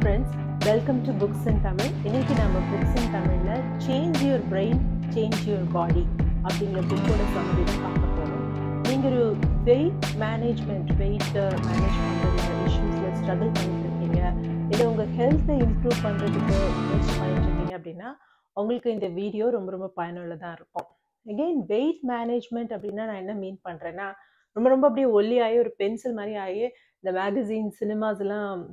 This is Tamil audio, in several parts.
friends, welcome to Books in Tamil. இன்னைக்கு நம்ம Books in Tamilல Change Your Brain, Change Your Body அப்படிங்கிற புக்கோட சம்மரி தான் பார்க்க போகிறோம். நீங்கள் ஒரு வெயிட் மேனேஜ்மெண்ட் இஷ்யூஸில் ஸ்ட்ரகிள் பண்ணிட்டு இருக்கீங்க, இல்லை உங்கள் ஹெல்த்தை இம்ப்ரூவ் பண்ணுறதுக்கு முயற்சி பண்ணிட்டு இருக்கீங்க அப்படின்னா உங்களுக்கு இந்த வீடியோ ரொம்ப ரொம்ப பயனுள்ளதாக இருக்கும். அகெயின் வெயிட் மேனேஜ்மெண்ட் அப்படின்னா நான் என்ன மீன் பண்ணுறேன்னா, ரொம்ப அப்படியே ஒல்லியாகி ஒரு பென்சில் மாதிரி ஆகி இந்த மேகசின் சினிமாஸ் எல்லாம்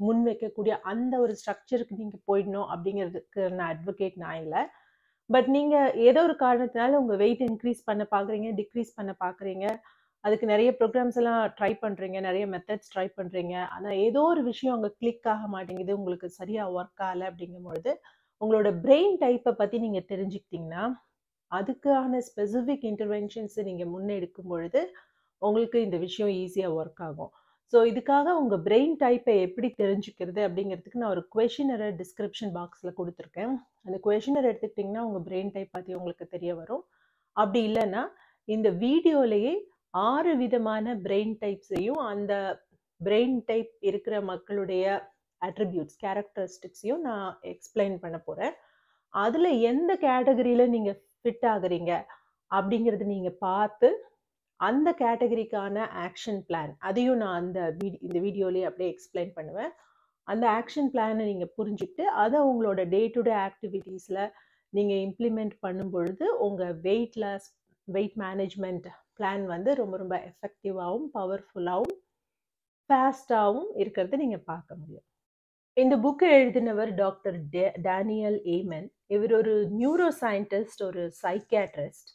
முன் வைக்கக்கூடிய அந்த ஒரு ஸ்ட்ரக்சருக்கு நீங்கள் போயிடணும் அப்படிங்கிறதுக்கு நான் அட்வொகேட் நான் இல்லை. பட் நீங்கள் ஏதோ ஒரு காரணத்தினால உங்கள் வெயிட் இன்க்ரீஸ் பண்ண பார்க்குறீங்க, டிக்ரீஸ் பண்ண பார்க்குறீங்க, அதுக்கு நிறைய ப்ரோக்ராம்ஸ் எல்லாம் ட்ரை பண்ணுறீங்க, நிறைய மெத்தட்ஸ் ட்ரை பண்ணுறீங்க, ஆனால் ஏதோ ஒரு விஷயம் அங்கே கிளிக் ஆக மாட்டேங்குது, உங்களுக்கு சரியாக ஒர்க் ஆகலை அப்படிங்கும்பொழுது உங்களோட பிரெயின் டைப்பை பற்றி நீங்கள் தெரிஞ்சுக்கிட்டிங்கன்னா அதுக்கான ஸ்பெசிஃபிக் இன்டர்வென்ஷன்ஸை நீங்கள் முன்னெடுக்கும் பொழுது உங்களுக்கு இந்த விஷயம் ஈஸியாக ஒர்க் ஆகும். ஸோ இதுக்காக உங்கள் பிரெயின் டைப்பை எப்படி தெரிஞ்சுக்கிறது அப்படிங்கிறதுக்கு நான் ஒரு கொஷினரை டிஸ்கிரிப்ஷன் பாக்ஸில் கொடுத்துருக்கேன். அந்த கொஷினர் எடுத்துக்கிட்டிங்கன்னா உங்கள் பிரெயின் டைப் பற்றி உங்களுக்கு தெரிய வரும். அப்படி இல்லைன்னா இந்த வீடியோலேயே 6 விதமான பிரெயின் டைப்ஸையும் அந்த பிரெயின் டைப் இருக்கிற மக்களுடைய அட்ரிபியூட்ஸ் கேரக்டரிஸ்டிக்ஸையும் நான் எக்ஸ்பிளைன் பண்ண போகிறேன். அதில் எந்த கேட்டகரியில் நீங்கள் ஃபிட் ஆகுறீங்க அப்படிங்கிறது நீங்கள் பார்த்து அந்த கேட்டகரிக்கான ஆக்ஷன் பிளான் அதையும் நான் இந்த வீடியோலேயே அப்படியே எக்ஸ்பிளைன் பண்ணுவேன். அந்த ஆக்ஷன் பிளானை நீங்கள் புரிஞ்சுக்கிட்டு அதை உங்களோட டே டு டே ஆக்டிவிட்டீஸில் நீங்கள் இம்ப்ளிமெண்ட் பண்ணும் பொழுது உங்கள் வெயிட் மேனேஜ்மெண்ட் பிளான் வந்து ரொம்ப ரொம்ப எஃபெக்டிவாகவும் பவர்ஃபுல்லாகவும் ஃபாஸ்டாகவும் இருக்கிறத நீங்கள் பார்க்க முடியும். இந்த புக்கை எழுதினவர் டாக்டர் டேனியல் ஏமன். இவர் ஒரு நியூரோ சயின்டிஸ்ட், ஒரு சைக்கியாட்ரிஸ்ட்.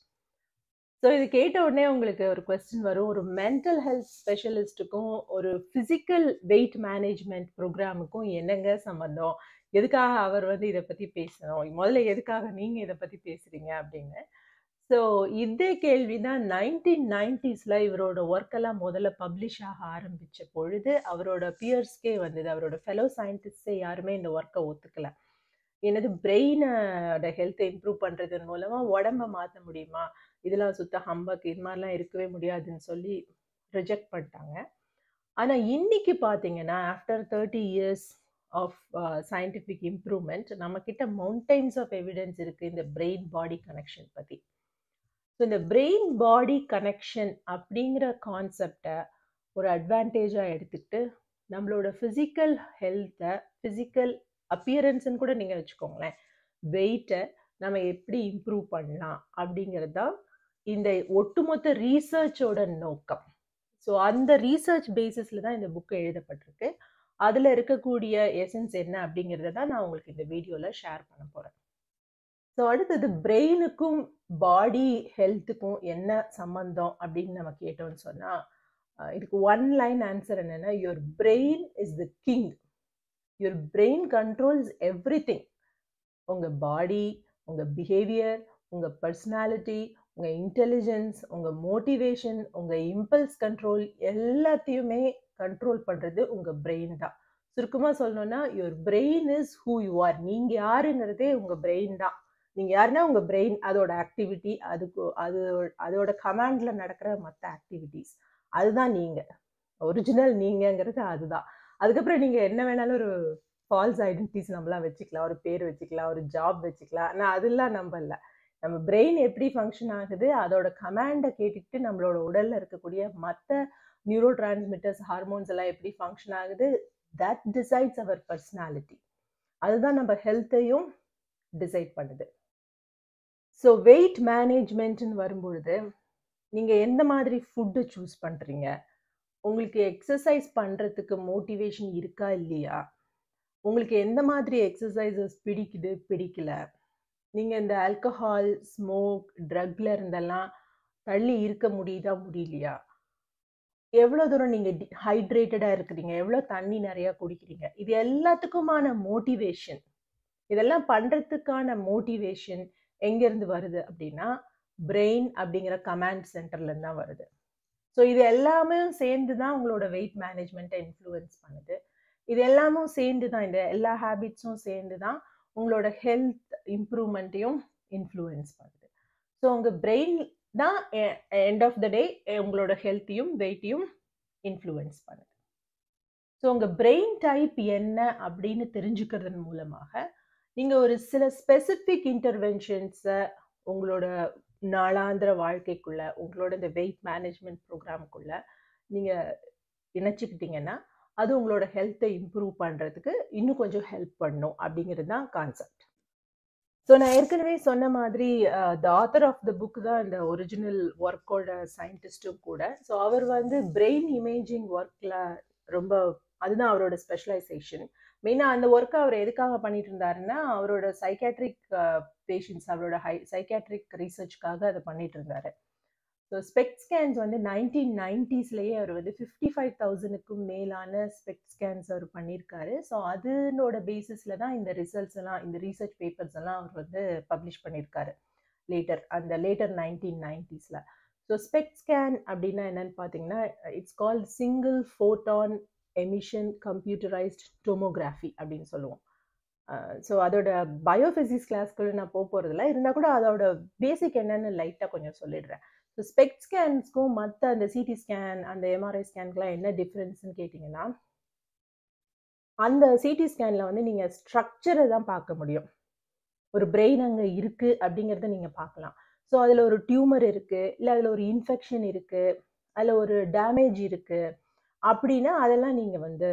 ஸோ இது கேட்ட உடனே உங்களுக்கு ஒரு கொஸ்டின் வரும், ஒரு மென்டல் ஹெல்த் ஸ்பெஷலிஸ்ட்டுக்கும் ஒரு ஃபிசிக்கல் வெயிட் மேனேஜ்மெண்ட் ப்ரோக்ராமுக்கும் என்னங்க சம்மந்தம், எதுக்காக அவர் வந்து இதை பற்றி பேசணும், முதல்ல எதுக்காக நீங்கள் இதை பற்றி பேசுகிறீங்க அப்படின்னு. ஸோ இதே கேள்வி தான் 1990s இவரோட ஒர்க்கெல்லாம் முதல்ல பப்ளிஷ் ஆக ஆரம்பித்த பொழுது அவரோட பியர்ஸ்க்கே வந்தது. அவரோட ஃபெலோ சயின்டிஸ்டே யாருமே இந்த ஒர்க்கை ஒத்துக்கலை. என்னது பிரெயினோட ஹெல்த்தை இம்ப்ரூவ் பண்ணுறதன் மூலமாக உடம்பை மாற்ற முடியுமா, இதெல்லாம் சுத்த ஹம்பக், இது மாதிரிலாம் இருக்கவே முடியாதுன்னு சொல்லி ரிஜெக்ட் பண்ணிட்டாங்க. ஆனால் இன்னைக்கு பார்த்தீங்கன்னா after 30 years of scientific improvement நம்மக்கிட்ட மவுண்டைன்ஸ் ஆஃப் எவிடன்ஸ் இருக்குது இந்த பிரெயின் பாடி கனெக்ஷன் பற்றி. ஸோ இந்த பிரெயின் பாடி கனெக்ஷன் அப்படிங்கிற கான்செப்டை ஒரு அட்வான்டேஜாக எடுத்துக்கிட்டு நம்மளோட ஃபிசிக்கல் ஹெல்த்தை, ஃபிசிக்கல் அப்பியரன்ஸ்ன்னு கூட நீங்கள் வச்சுக்கோங்களேன், வெயிட்டை நம்ம எப்படி இம்ப்ரூவ் பண்ணலாம் அப்படிங்கிறது தான் இந்த ஒட்டுமொத்த ரீசர்ச்சோட நோக்கம். ஸோ அந்த ரீசர்ச் பேசிஸில் தான் இந்த புக்கு எழுதப்பட்டிருக்கு. அதில் இருக்கக்கூடிய எசன்ஸ் என்ன அப்படிங்கிறத தான் நான் உங்களுக்கு இந்த வீடியோவில் ஷேர் பண்ண போகிறேன். ஸோ அடுத்தது பிரெயினுக்கும் பாடி ஹெல்த்துக்கும் என்ன சம்பந்தம் அப்படின்னு நம்ம கேட்டோம்னு சொன்னால் இதுக்கு ஒன் லைன் ஆன்சர் என்னென்னா, your brain is the king, your brain controls everything. உங்கள் பாடி, உங்கள் பிஹேவியர், உங்கள் பர்சனாலிட்டி, உங்கள் இன்டெலிஜென்ஸ், உங்கள் மோட்டிவேஷன், உங்கள் இம்பல்ஸ் கண்ட்ரோல் எல்லாத்தையுமே கண்ட்ரோல் பண்ணுறது உங்கள் பிரெயின் தான். சுருக்கமாக சொல்லணும்னா your brain is who you are. நீங்கள் யாருங்கிறதே உங்கள் பிரெயின் தான். நீங்கள் யாருன்னா உங்கள் பிரெயின், அதோட ஆக்டிவிட்டி, அதோட கமாண்டில் நடக்கிற மற்ற ஆக்டிவிட்டீஸ், அதுதான் நீங்கள். ஒரிஜினல் நீங்கங்கிறது அதுதான். அதுக்கப்புறம் நீங்கள் என்ன வேணாலும் ஒரு ஃபால்ஸ் ஐடென்டிட்டிஸ் நம்மளாம் வச்சுக்கலாம், ஒரு பேர் வச்சுக்கலாம், ஒரு ஜாப் வச்சுக்கலாம். ஆனால் அதெல்லாம் நம்ம இல்லை. நம்ம பிரெயின் எப்படி ஃபங்க்ஷன் ஆகுது, அதோட கமாண்டை கேட்டுக்கிட்டு நம்மளோட உடலில் இருக்கக்கூடிய மற்ற நியூரோ டிரான்ஸ்மிட்டர்ஸ், ஹார்மோன்ஸ் எல்லாம் எப்படி ஃபங்க்ஷன் ஆகுது, தட் டிசைட்ஸ் அவர் பர்சனாலிட்டி. அதுதான் நம்ம ஹெல்த்தையும் டிசைட் பண்ணுது. ஸோ வெயிட் மேனேஜ்மெண்ட்னு வரும்பொழுது நீங்கள் எந்த மாதிரி ஃபுட்டு சூஸ் பண்ணுறீங்க, உங்களுக்கு எக்ஸசைஸ் பண்ணுறதுக்கு மோட்டிவேஷன் இருக்கா இல்லையா, உங்களுக்கு எந்த மாதிரி எக்ஸசைசஸ் பிடிக்குது பிடிக்கல, நீங்கள் இந்த ஆல்கஹால், ஸ்மோக், ட்ரக்ல இருந்தெல்லாம் தள்ளி இருக்க முடியலையா, எவ்வளோ தூரம் நீங்கள் ஹைட்ரேட்டடாக இருக்கிறீங்க, எவ்வளோ தண்ணி நிறையா குடிக்கிறீங்க, இது எல்லாத்துக்குமான மோட்டிவேஷன், இதெல்லாம் பண்ணுறதுக்கான மோட்டிவேஷன் எங்கேருந்து வருது அப்படின்னா பிரெயின் அப்படிங்கிற கமாண்ட் சென்டர்லேருந்து தான் வருது. ஸோ இது எல்லாமே சேர்ந்து தான் உங்களோட வெயிட் மேனேஜ்மெண்ட்டை இன்ஃப்ளூயன்ஸ் பண்ணுது. இது எல்லாமும் சேர்ந்து தான், இந்த எல்லா ஹேபிட்ஸும் சேர்ந்து தான் உங்களோட ஹெல்த் இம்ப்ரூவ்மெண்ட்டையும் இன்ஃப்ளூயன்ஸ் பண்ணுது. ஸோ உங்கள் பிரெயின் தான் எண்ட் ஆஃப் த டே உங்களோட ஹெல்த்தையும் வெயிட்டையும் இன்ஃப்ளூயன்ஸ் பண்ணுது. ஸோ உங்கள் பிரெயின் டைப் என்ன அப்படின்னு தெரிஞ்சுக்கிறதன் மூலமாக நீங்கள் ஒரு சில ஸ்பெசிஃபிக் இன்டர்வென்ஷன்ஸை உங்களோட நாளாந்திர வாழ்க்கைக்குள்ள, உங்களோட இந்த வெயிட் மேனேஜ்மெண்ட் ப்ரோக்ராமுக்குள்ள நீங்கள் இணைச்சிக்கிட்டீங்கன்னா அது உங்களோட ஹெல்த்தை இம்ப்ரூவ் பண்ணுறதுக்கு இன்னும் கொஞ்சம் ஹெல்ப் பண்ணும் அப்படிங்கிறது தான் கான்செப்ட். ஸோ நான் ஏற்கனவே சொன்ன மாதிரி the author of the book தான் இந்த ஒரிஜினல் ஒர்க்கோட சயின்டிஸ்ட்டும் கூட. ஸோ அவர் வந்து பிரெயின் இமேஜிங் ஒர்க்கில் ரொம்ப, அதுதான் அவரோட ஸ்பெஷலைசேஷன். மெயினாக அந்த ஒர்க்கை அவர் எதுக்காக பண்ணிட்டு இருந்தாருன்னா அவரோட சைக்காட்ரிக் பேஷண்ட்ஸ், அவரோட சைக்காட்ரிக் ரிசர்ச்காக அதை பண்ணிட்டு இருந்தாரு. ஸோ ஸ்பெக்ட் ஸ்கேன்ஸ் வந்து 1990ஸ்லேயே அவர் வந்து 55,000க்கும் மேலான ஸ்பெக்ட் ஸ்கேன்ஸ் அவர் பண்ணியிருக்காரு. ஸோ அதனோட பேசிஸில் தான் இந்த ரிசல்ட்ஸ் எல்லாம், இந்த ரீசர்ச் பேப்பர்ஸ் எல்லாம் அவர் வந்து பப்ளிஷ் பண்ணியிருக்காரு லேட்டர் 1990ஸ்ல. ஸோ ஸ்பெக்ட் ஸ்கேன் அப்படின்னா என்னன்னு பார்த்தீங்கன்னா, it's called single photon emission computerised tomography அப்படின்னு சொல்லுவோம். ஸோ அதோட பயோஃபிசிக்ஸ் கிளாஸ்க்குள்ள நான் போகிறதில்ல, இருந்தால் கூட அதோட பேசிக் என்னன்னு லைட்டாக கொஞ்சம் சொல்லிடுறேன். ஸோ ஸ்பெக்ட் ஸ்கேன்ஸ்க்கும் மற்ற அந்த சிடி ஸ்கேன், அந்த எம்ஆர்ஐ ஸ்கேனுக்குலாம் என்ன டிஃப்ரென்ஸ்ன்னு கேட்டிங்கன்னா, அந்த சிடி ஸ்கேனில் வந்து நீங்கள் ஸ்ட்ரக்சரை தான் பார்க்க முடியும். ஒரு பிரெயின் அங்கே இருக்குது அப்படிங்கிறத நீங்கள் பார்க்கலாம். ஸோ அதில் ஒரு டியூமர் இருக்குது, இல்லை அதில் ஒரு இன்ஃபெக்ஷன் இருக்குது, அதில் ஒரு டேமேஜ் இருக்குது அப்படின்னா அதெல்லாம் நீங்கள் வந்து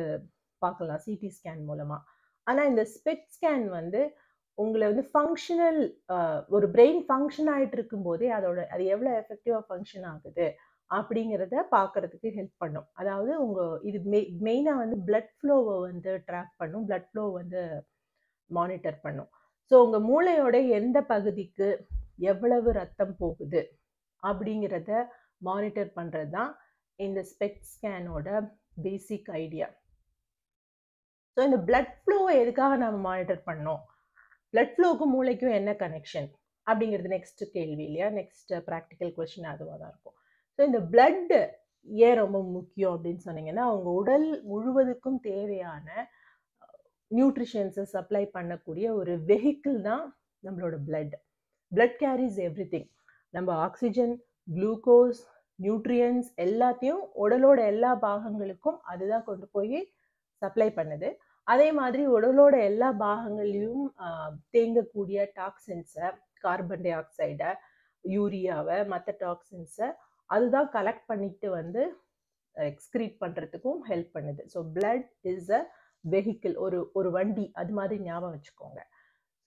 பார்க்கலாம் சிடி ஸ்கேன் மூலமாக. ஆனால் இந்த ஸ்பெக்ட் ஸ்கேன் வந்து உங்களை வந்து ஃபங்க்ஷனல், ஒரு பிரெயின் ஃபங்க்ஷன் ஆகிட்டு இருக்கும்போதே அது எவ்வளோ எஃபெக்டிவாக ஃபங்க்ஷன் ஆகுது அப்படிங்கிறத பார்க்கறதுக்கு ஹெல்ப் பண்ணும். அதாவது இது மெயினாக வந்து பிளட் ஃப்ளோவை வந்து ட்ராக் பண்ணும், பிளட் ஃப்ளோ வந்து மானிட்டர் பண்ணும். ஸோ உங்கள் மூளையோட எந்த பகுதிக்கு எவ்வளவு ரத்தம் போகுது அப்படிங்கிறத மானிட்டர் பண்ணுறது தான் இந்த ஸ்பெக்ட் ஸ்கேனோட பேசிக் ஐடியா. ஸோ இந்த பிளட் ஃப்ளோவை எதுக்காக நம்ம மானிட்டர் பண்ணோம், பிளட் ஃப்ளோக்கும் மூளைக்கும் என்ன கனெக்ஷன் அப்படிங்கிறது நெக்ஸ்ட் கேள்வி இல்லையா, நெக்ஸ்ட் ப்ராக்டிக்கல் கொஸ்டின் அதுவாக தான் இருக்கும். ஸோ இந்த பிளட் ஏன் ரொம்ப முக்கியம் அப்படின்னு சொன்னீங்கன்னா, அவங்க உடல் முழுவதுக்கும் தேவையான நியூட்ரிஷன்ஸை சப்ளை பண்ணக்கூடிய ஒரு வெஹிக்கிள் தான் நம்மளோட blood. Blood carries every thing. நம்ம ஆக்சிஜன், குளுக்கோஸ், நியூட்ரியன்ஸ் எல்லாத்தையும் உடலோட எல்லா பாகங்களுக்கும் அதுதான் கொண்டு போய் சப்ளை பண்ணுது. அதே மாதிரி உடலோட எல்லா பாகங்களையும் தேங்கக்கூடிய டாக்ஸின்ஸை, கார்பன் டை ஆக்சைடை, யூரியாவை, மற்ற டாக்ஸின்ஸை அதுதான் கலெக்ட் பண்ணிட்டு வந்து எக்ஸ்கிரீட் பண்ணுறதுக்கும் ஹெல்ப் பண்ணுது. So blood is a vehicle, ஒரு வண்டி, அது மாதிரி ஞாபகம் வச்சுக்கோங்க.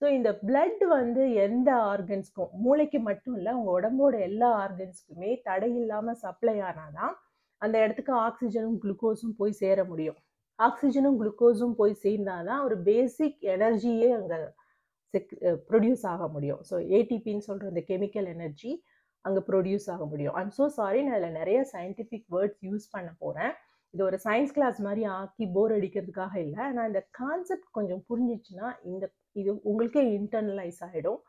ஸோ இந்த பிளட் வந்து எந்த ஆர்கன்ஸ்க்கும், மூளைக்கு மட்டும் இல்லை, உங்கள் உடம்போட எல்லா ஆர்கன்ஸ்க்குமே தடை இல்லாமல் சப்ளை ஆனாதான் அந்த இடத்துக்கு ஆக்சிஜனும் குளுக்கோஸும் போய் சேர முடியும். ஆக்சிஜனும் குளுக்கோஸும் போய் சேர்ந்தாதான் ஒரு பேசிக் எனர்ஜியே அங்கே ப்ரொடியூஸ் ஆக முடியும். ஸோ ஏடிபின்னு சொல்கிற இந்த கெமிக்கல் எனர்ஜி அங்கே ப்ரொடியூஸ் ஆக முடியும். ஐம் ஸோ சாரி, நான் அதில் நிறைய சயின்டிஃபிக் வேர்ட்ஸ் யூஸ் பண்ண போகிறேன். இது ஒரு சயின்ஸ் கிளாஸ் மாதிரி ஆக்கி போர் அடிக்கிறதுக்காக இல்லை. ஆனால் இந்த கான்செப்ட் கொஞ்சம் புரிஞ்சிச்சுன்னா இது உங்களுக்கே இன்டர்னலைஸ் ஆகிடும்.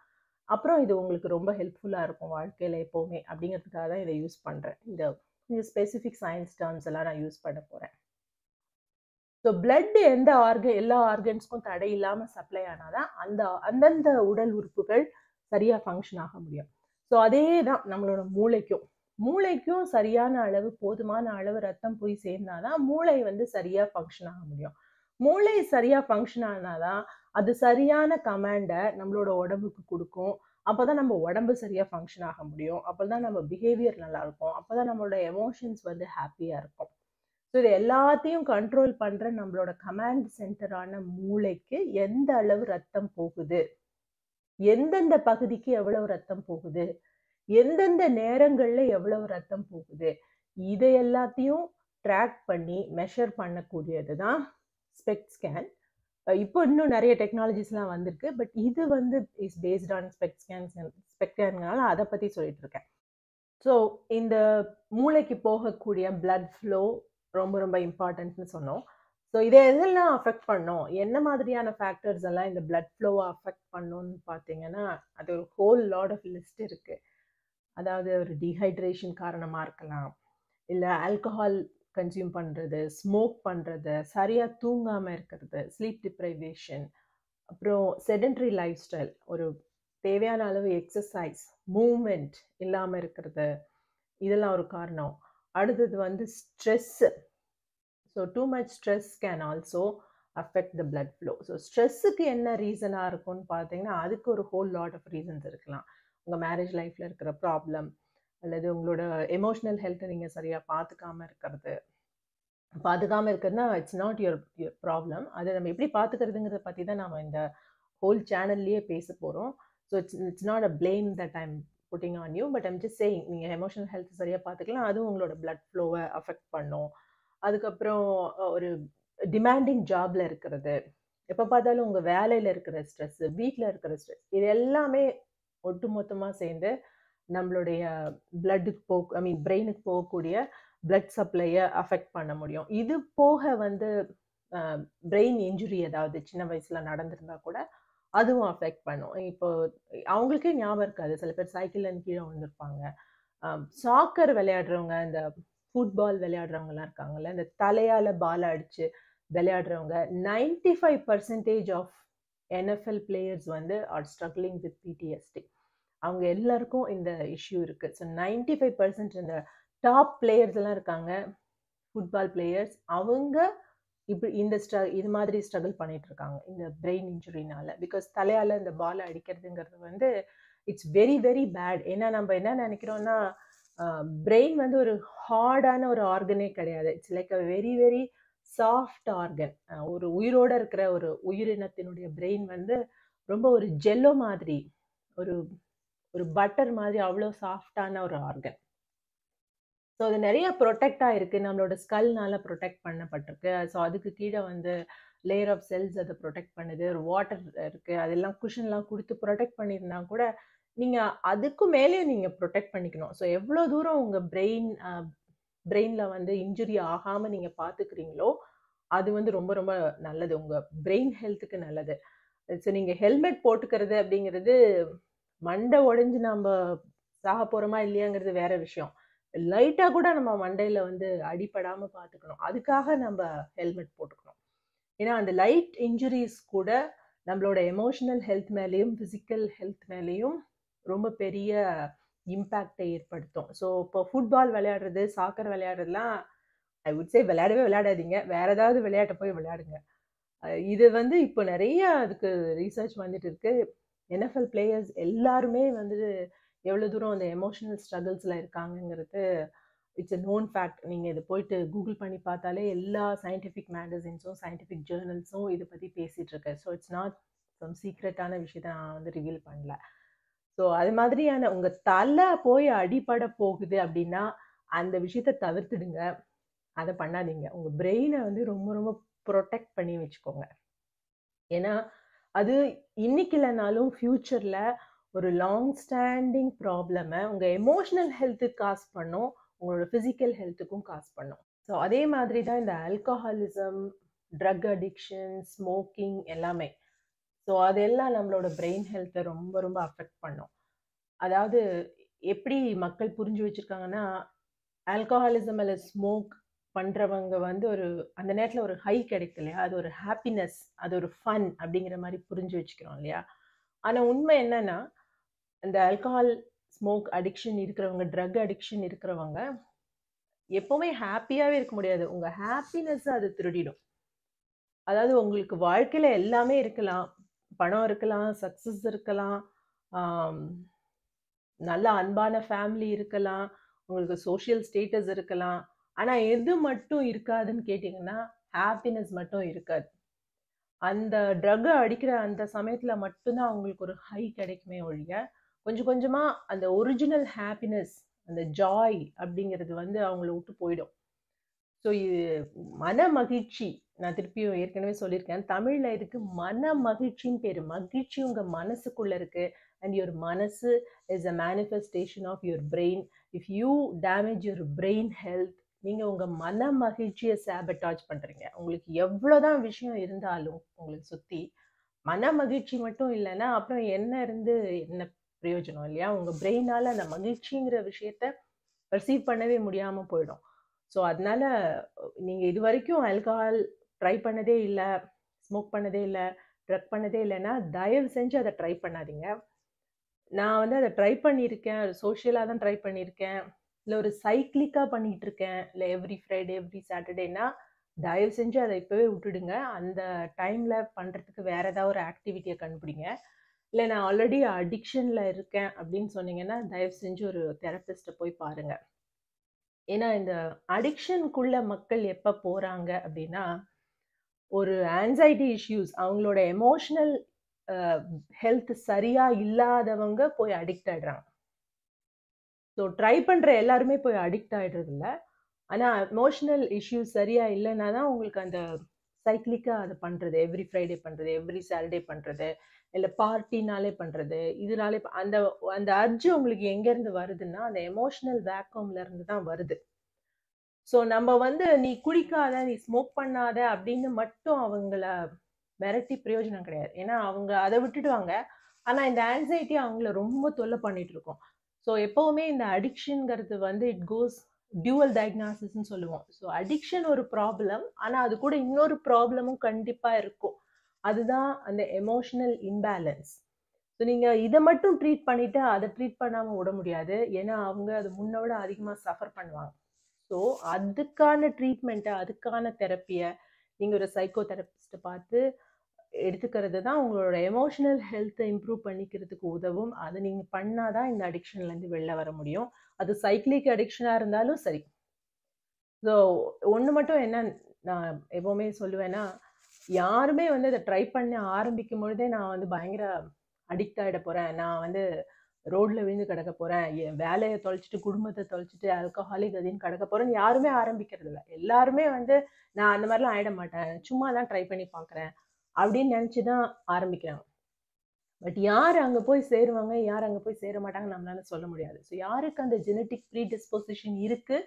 அப்புறம் இது உங்களுக்கு ரொம்ப ஹெல்ப்ஃபுல்லாக இருக்கும் வாழ்க்கையில் எப்போவுமே, அப்படிங்கிறதுக்காக தான் இதை யூஸ் பண்ணுறேன். இந்த ஸ்பெசிஃபிக் சயின்ஸ் டேர்ம்ஸ் எல்லாம் நான் யூஸ் பண்ண போகிறேன். ஸோ பிளட் எல்லா ஆர்கன்ஸ்க்கும் தடை இல்லாமல் சப்ளை ஆனாதான் அந்தந்த உடல் உறுப்புகள் சரியாக ஃபங்க்ஷன் ஆக முடியும். ஸோ அதே தான் நம்மளோட மூளைக்கும் சரியான அளவு, போதுமான அளவு ரத்தம் போய் சேர்ந்தாதான் மூளை வந்து சரியாக ஃபங்க்ஷன் ஆக முடியும். மூளை சரியாக ஃபங்க்ஷன் ஆனாதான் அது சரியான கமாண்டை நம்மளோட உடம்புக்கு கொடுக்கும். அப்போதான் நம்ம உடம்பு சரியாக ஃபங்க்ஷன் ஆக முடியும். அப்போதான் நம்ம பிஹேவியர் நல்லா இருக்கும். அப்போதான் நம்மளோட எமோஷன்ஸ் வந்து ஹாப்பியாக இருக்கும். ஸோ இது எல்லாத்தையும் கண்ட்ரோல் பண்ணுற நம்மளோட கமாண்ட் சென்டரான மூளைக்கு எந்த அளவு ரத்தம் போகுது, எந்தெந்த பகுதிக்கு எவ்வளவு ரத்தம் போகுது, எந்தெந்த நேரங்களில் எவ்வளவு ரத்தம் போகுது, இதை எல்லாத்தையும் ட்ராக் பண்ணி மெஷர் பண்ணக்கூடியது தான் ஸ்பெக்ட் ஸ்கேன். இப்போ இன்னும் நிறைய டெக்னாலஜிஸ்லாம் வந்திருக்கு. பட் இது வந்து இஸ் பேஸ்ட் ஆன் ஸ்பெக்ட் ஸ்கேன்னால அதை பற்றி சொல்லிட்டு இருக்கேன். ஸோ இந்த மூளைக்கு போகக்கூடிய பிளட் ஃப்ளோ ரொம்ப ரொம்ப இம்பார்ட்டன்ட்னு சொன்னோம். ஸோ இதை எதெல்லாம் அஃபெக்ட் பண்ணும், என்ன மாதிரியான ஃபேக்டர்ஸ் எல்லாம் இந்த பிளட் ஃப்ளோவை அஃபெக்ட் பண்ணுன்னு பார்த்தீங்கன்னா, அது ஒரு ஹோல் லாட் ஆஃப் லிஸ்ட் இருக்குது. அதாவது ஒரு டீஹைட்ரேஷன் காரணமாக இருக்கலாம், இல்லை ஆல்கஹால் கன்சியூம் பண்ணுறது, ஸ்மோக் பண்ணுறது, சரியாக தூங்காமல் இருக்கிறது, ஸ்லீப் டிப்ரைவேஷன், அப்புறம் செடென்ட்ரி லைஃப் ஸ்டைல், ஒரு தேவையான அளவு எக்ஸசைஸ், மூமெண்ட் இல்லாமல் இருக்கிறது, இதெல்லாம் ஒரு காரணம். அடுத்தது வந்து stress. So too much stress can also affect the blood flow. So ஸ்ட்ரெஸ்ஸுக்கு என்ன ரீசனாக இருக்கும்னு பார்த்தீங்கன்னா, அதுக்கு ஒரு ஹோல் லாட் ஆஃப் ரீசன்ஸ் இருக்கலாம். உங்கள் மேரேஜ் லைஃப்பில் இருக்கிற ப்ராப்ளம், அல்லது உங்களோட எமோஷனல் ஹெல்த்தை நீங்கள் சரியாக பார்த்துக்காம இருக்கிறதுனா இட்ஸ் நாட் யுவர் ப்ராப்ளம். அதை நம்ம எப்படி பார்த்துக்கிறதுங்கிறத பற்றி தான் நம்ம இந்த ஹோல் சேனல்லையே பேச போகிறோம். So it's not a blame that I'm putting on you, but I'm just saying, நீங்கள் எமோஷனல் ஹெல்த் சரியாக பார்த்துக்கலாம், அதுவும் உங்களோட பிளட் ஃப்ளோவை அஃபெக்ட் பண்ணும். அதுக்கப்புறம் ஒரு டிமாண்டிங் ஜாப்ல இருக்கிறது, எப்போ பார்த்தாலும் உங்கள் வேலையில் இருக்கிற ஸ்ட்ரெஸ், வீட்டில் இருக்கிற ஸ்ட்ரெஸ், இது எல்லாமே ஒட்டு மொத்தமாக சேர்ந்து நம்மளுடைய பிளட்டுக்கு பிரெயினுக்கு போகக்கூடிய பிளட் சப்ளையை அஃபெக்ட் பண்ண முடியும். இது போக பிரெயின் இன்ஜுரி ஏதாவது சின்ன வயசுல நடந்திருந்தா கூட அதுவும் அஃபெக்ட் பண்ணும். இப்போ அவங்களுக்கே ஞாபகம் இருக்காது, சில பேர் சைக்கிள்ல கீழே வந்திருப்பாங்க. சாக்கர் விளையாடுறவங்க, இந்த ஃபுட்பால் விளையாடுறவங்கலாம் இருக்காங்கல்ல, இந்த தலையால பால் அடிச்சு விளையாடுறவங்க, 95% of NFL players are struggling with PTSD. அவங்க எல்லாருக்கும் இந்த இஷ்யூ இருக்கு. ஸோ 95% இந்த டாப் பிளேயர்ஸ் எல்லாம் இருக்காங்க, ஃபுட்பால் பிளேயர்ஸ், அவங்க இப்படி இது மாதிரி ஸ்ட்ரகிள் பண்ணிட்டு இருக்காங்க இந்த பிரெயின் இன்ஜுரினால. பிகாஸ் தலையால இந்த பால் அடிக்கிறதுங்கிறது இட்ஸ் வெரி வெரி பேட். ஏன்னா நம்ம என்ன நினைக்கிறோம்னா, பிரெயின் ஒரு ஹார்டான ஒரு ஆர்கனே கிடையாது. It's like a very very soft organ. ஒரு உயிரோட இருக்கிற ஒரு உயிரினத்தினுடைய பிரெயின் ரொம்ப ஒரு ஜெல்லோ மாதிரி, ஒரு பட்டர் மாதிரி, அவ்வளோ சாஃப்டான ஒரு ஆர்கன். ஸோ அது நிறைய ப்ரொடெக்டாக இருக்குது, நம்மளோட ஸ்கல்னால ப்ரொடெக்ட் பண்ணப்பட்டிருக்கு. ஸோ அதுக்கு கீழே லேயர் ஆஃப் செல்ஸ் அதை ப்ரொடெக்ட் பண்ணுது, ஒரு வாட்டர் இருக்குது, அதெல்லாம் குஷன்லாம் கொடுத்து ப்ரொடெக்ட் பண்ணியிருந்தா கூட நீங்கள் அதுக்கும் மேலே நீங்கள் ப்ரொடெக்ட் பண்ணிக்கணும். ஸோ எவ்வளோ தூரம் உங்கள் பிரெயினில் இன்ஜுரி ஆகாமல் நீங்கள் பார்த்துக்கிறீங்களோ அது ரொம்ப ரொம்ப நல்லது, உங்கள் பிரெயின் ஹெல்த்துக்கு நல்லது. ஸோ நீங்கள் ஹெல்மெட் போட்டுக்கிறது அப்படிங்கிறது மண்டை உடைஞ்சு நம்ம சாக போகிறோமா இல்லையாங்கிறது வேற விஷயம். லைட்டாக கூட நம்ம மண்டையில் அடிபடாமல் பார்த்துக்கணும், அதுக்காக நம்ம ஹெல்மெட் போட்டுக்கணும். ஏன்னா அந்த லைட் இன்ஜுரிஸ் கூட நம்மளோட எமோஷனல் ஹெல்த் மேலேயும் ஃபிசிக்கல் ஹெல்த் மேலேயும் ரொம்ப பெரிய இம்பேக்டை ஏற்படுத்தும். ஸோ இப்போ ஃபுட்பால் விளையாடுறது, சாக்கர் விளையாடுறதுலாம் ஐ வுட் சே விளையாடாதீங்க, வேற ஏதாவது விளையாட்டை போய் விளையாடுங்க. இது இப்போ நிறைய அதுக்கு ரிசர்ச் வந்துட்டு இருக்கு. NFL பிளேயர்ஸ் எல்லாருமே எவ்வளோ தூரம் அந்த எமோஷனல் ஸ்ட்ரகிள்ஸில் இருக்காங்கங்கிறது இட்ஸ் எ நோன் ஃபேக்ட். நீங்கள் இதை போயிட்டு கூகுள் பண்ணி பார்த்தாலே எல்லா சயின்டிஃபிக் மேகசின்ஸும் சயின்டிஃபிக் ஜேர்னல்ஸும் இதை பற்றி பேசிகிட்டு இருக்கு. ஸோ இட்ஸ் நாட் சம் சீக்ரெட்டான விஷயத்தை நான் ரிவீல் பண்ணல. ஸோ அது மாதிரியான உங்கள் தலை போய் அடிபட போகுது அப்படின்னா அந்த விஷயத்த தவிர்த்துடுங்க, அதை பண்ணாதீங்க. உங்கள் பிரெயினை ரொம்ப ரொம்ப ப்ரொடெக்ட் பண்ணி வச்சுக்கோங்க. ஏன்னா அது இன்னைக்கு இல்லைனாலும் ஃப்யூச்சரில் ஒரு லாங் ஸ்டாண்டிங் ப்ராப்ளமை உங்கள் எமோஷனல் ஹெல்த்துக்கு காஸ் பண்ணும், உங்களோட ஃபிசிக்கல் ஹெல்த்துக்கும் காஸ் பண்ணும். ஸோ அதே மாதிரி தான் இந்த ஆல்கஹாலிசம், ட்ரக் அடிக்ஷன், ஸ்மோக்கிங் எல்லாமே. ஸோ அதெல்லாம் நம்மளோட பிரெயின் ஹெல்த்தை ரொம்ப ரொம்ப அஃபெக்ட் பண்ணும். அதாவது எப்படி மக்கள் புரிஞ்சு வச்சுருக்காங்கன்னா, ஆல்கஹாலிசம் அல்ல ஸ்மோக் பண்ணுறவங்க ஒரு அந்த நேரத்தில் ஒரு ஹை கிடைக்கும் இல்லையா, அது ஒரு ஹாப்பினஸ், அது ஒரு ஃபன் அப்படிங்கிற மாதிரி புரிஞ்சு வச்சுக்கிறோம் இல்லையா. ஆனால் உண்மை என்னன்னா, இந்த ஆல்கஹால் ஸ்மோக் அடிக்ஷன் இருக்கிறவங்க, ட்ரக் அடிக்ஷன் இருக்கிறவங்க எப்பவுமே ஹாப்பியாகவே இருக்க முடியாது. உங்கள் ஹாப்பினஸ் அது திருடிடும். அதாவது உங்களுக்கு வாழ்க்கையில் எல்லாமே இருக்கலாம், பணம் இருக்கலாம், சக்ஸஸ் இருக்கலாம், நல்ல அன்பான ஃபேமிலி இருக்கலாம், உங்களுக்கு சோஷியல் ஸ்டேட்டஸ் இருக்கலாம். ஆனால் எது மட்டும் இருக்காதுன்னு கேட்டிங்கன்னா, ஹாப்பினஸ் மட்டும் இருக்காது. அந்த ட்ரக் அடிக்கிற அந்த சமயத்தில் மட்டும்தான் அவங்களுக்கு ஒரு ஹை கிடைக்குமே ஒழிய, கொஞ்சம் கொஞ்சமாக அந்த ஒரிஜினல் ஹாப்பினஸ், அந்த ஜாய் அப்படிங்கிறது அவங்கள விட்டு போயிடும். ஸோ இது மன மகிழ்ச்சி, நான் திருப்பியும் ஏற்கனவே சொல்லியிருக்கேன், தமிழில் இதுக்கு மன மகிழ்ச்சின்னு பேர். மகிழ்ச்சி உங்கள் மனசுக்குள்ளே இருக்குது. அண்ட் யுவர் மனசு is a manifestation of your brain. If you damage your brain health, நீங்கள் உங்கள் மன மகிழ்ச்சியை சாபட்டாஜ் பண்ணுறீங்க. உங்களுக்கு எவ்வளோதான் விஷயம் இருந்தாலும் உங்களுக்கு சுற்றி மன மகிழ்ச்சி மட்டும் இல்லைன்னா அப்புறம் என்ன பிரயோஜனம் இல்லையா. உங்கள் பிரெயினால் அந்த மகிழ்ச்சிங்கிற விஷயத்த பர்சீவ் பண்ணவே முடியாமல் போயிடும். ஸோ அதனால நீங்கள் இது வரைக்கும் ஆல்கஹால் ட்ரை பண்ணதே இல்லை, ஸ்மோக் பண்ணதே இல்லை, ட்ரக் பண்ணதே இல்லைன்னா தயவு செஞ்சு அதை ட்ரை பண்ணாதீங்க. நான் அதை ட்ரை பண்ணியிருக்கேன், சோஷியலாக தான் ட்ரை பண்ணியிருக்கேன், இல்லை ஒரு சைக்கிளிக்காக பண்ணிகிட்டு இருக்கேன், இல்லை எவ்ரி ஃப்ரைடே எவ்ரி சாட்டர்டேனா தயவு செஞ்சு அதை இப்பவே விட்டுடுங்க. அந்த டைம்ல பண்றதுக்கு வேற ஏதாவது ஒரு ஆக்டிவிட்டிய கண்டுபிடிங்க. இல்ல நான் ஆல்ரெடி அடிக்ஷன்ல இருக்கேன் அப்படின்னு சொன்னீங்கன்னா, தயவு செஞ்சு ஒரு தெரபிஸ்ட்ட போய் பாருங்க. ஏன்னா இந்த அடிக்ஷனுக்குள்ள மக்கள் எப்ப போறாங்க அப்படின்னா, ஒரு ஆங்சைட்டி இஷ்யூஸ் அவங்களோட எமோஷனல் ஹெல்த் சரியா இல்லாதவங்க போய் அடிக்ட் ஆயிடுறாங்க. ஸோ ட்ரை பண்ற எல்லாருமே போய் அடிக்ட் ஆயிடுறது இல்ல. ஆனா எமோஷனல் இஷ்யூஸ் சரியா இல்லைன்னா தான் உங்களுக்கு அந்த சைக்கிளிக்கா அது பண்றது. எவ்ரி ஃப்ரைடே பண்றது, எவ்ரி சாட்டர்டே பண்றது, இல்ல பார்ட்டினாலே பண்றது. இதனாலே அந்த அந்த அர்ஜ் உங்களுக்கு எங்க இருந்து வருதுன்னா, அந்த எமோஷனல் வேக்கம்ல இருந்து தான் வருது. ஸோ நம்ம வந்து நீ குடிக்காத, நீ ஸ்மோக் பண்ணாத அப்படின்னு மட்டும் அவங்கள மிரட்டி பிரயோஜனம் கிடையாது. ஏன்னா அவங்க அத விட்டுடுவாங்க. ஆனா இந்த ஆங்ஸைட்டி அவங்கள ரொம்ப தொல்லை பண்ணிட்டு இருக்கும். ஸோ எப்பவுமே இந்த அடிக்ஷன்ங்கிறது வந்து இட் கோஸ் டியூவல் டயக்னாசிஸ்ன்னு சொல்லுவோம். ஸோ அடிக்ஷன் ஒரு ப்ராப்ளம். ஆனா அது கூட இன்னொரு ப்ராப்ளமும் கண்டிப்பா இருக்கும். அதுதான் அந்த எமோஷனல் இம்பேலன்ஸ். ஸோ நீங்க இத மட்டும் ட்ரீட் பண்ணிட்டு, அத ட்ரீட் பண்ணாம விட முடியாது. ஏன்னா அவங்க அது முன்ன விட அதிகமா சஃபர் பண்ணுவாங்க. ஸோ அதுக்கான ட்ரீட்மெண்ட்ட, அதுக்கான தெரப்பிய நீங்க ஒரு சைக்கோ தெரபிஸ்ட்ட பார்த்து எடுத்துக்கிறது தான் உங்களோட எமோஷனல் ஹெல்த்த இம்ப்ரூவ் பண்ணிக்கிறதுக்கு உதவும். அத நீங்க பண்ணா தான் இந்த அடிக்ஷன்லேருந்து வெளில வர முடியும். அது சைக்கிளிக் அடிக்ஷனா இருந்தாலும் சரி. ஸோ ஒண்ணு மட்டும் என்ன நான் எப்பவுமே சொல்லுவேன்னா, யாருமே வந்து இத ட்ரை பண்ண ஆரம்பிக்கும் பொழுதே நான் வந்து பயங்கர அடிக்ட் ஆயிட போறேன். நான் வந்து ரோட்ல விழுந்து கிடக்க போறேன். என் வேலைய தொலைச்சுட்டு, குடும்பத்த தொலைச்சுட்டு, ஆல்கஹாலிக் அதுன்னு கிடக்க போறேன்னு யாருமே ஆரம்பிக்கிறது இல்ல. எல்லாருமே வந்து நான் அந்த மாரிலாம் ஆயிட மாட்டேன். சும்மா தான் ட்ரை பண்ணி பார்க்குறேன். அப்படின்னு நினைச்சு தான் ஆரம்பிக்கிறாங்க. பட் யார் அங்க போய் சேருவாங்க, யார் அங்க போய் சேர மாட்டாங்கன்னு நம்மளால சொல்ல முடியாது. ஸோ யாருக்கு அந்த ஜெனடிக் ப்ரீடிஸ்போசிஷன் இருக்கு,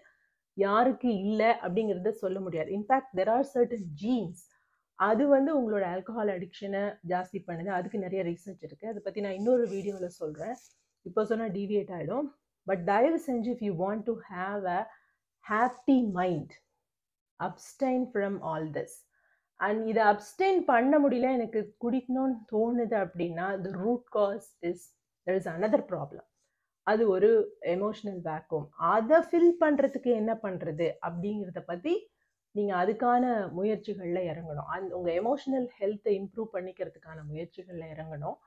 யாருக்கு இல்ல அப்படிங்கிறத சொல்ல முடியாது. In fact there are certain jeans. அது வந்து உங்களோட ஆல்கஹால் அடிக்ஷன ஜாஸ்தி பண்ணுது. அதுக்கு நெறைய ரிசர்ச் இருக்கு. அத பத்தி நான் இன்னொரு வீடியோல சொல்றேன். இப்போ சொன்னா டீவியேட் ஆயிடும். பட் தயவு செஞ்சு if you want to have a happy mind, abstain from all this. And இத அப்ஸ்டெயின் பண்ண முடியல, எனக்கு குடிக்கணும்னு தோணுது அப்படின்னா, the root cause is there is another problem. அது ஒரு எமோஷனல் வேக்கூம். அத ஃபில் பண்றதுக்கு என்ன பண்றது அப்படிங்கிறத பத்தி நீங்க அதுக்கான முயற்சிகள்ல இறங்கணும். உங்க எமோஷனல் ஹெல்த்தை இம்ப்ரூவ் பண்ணிக்கிறதுக்கான முயற்சிகள்ல இறங்கணும்.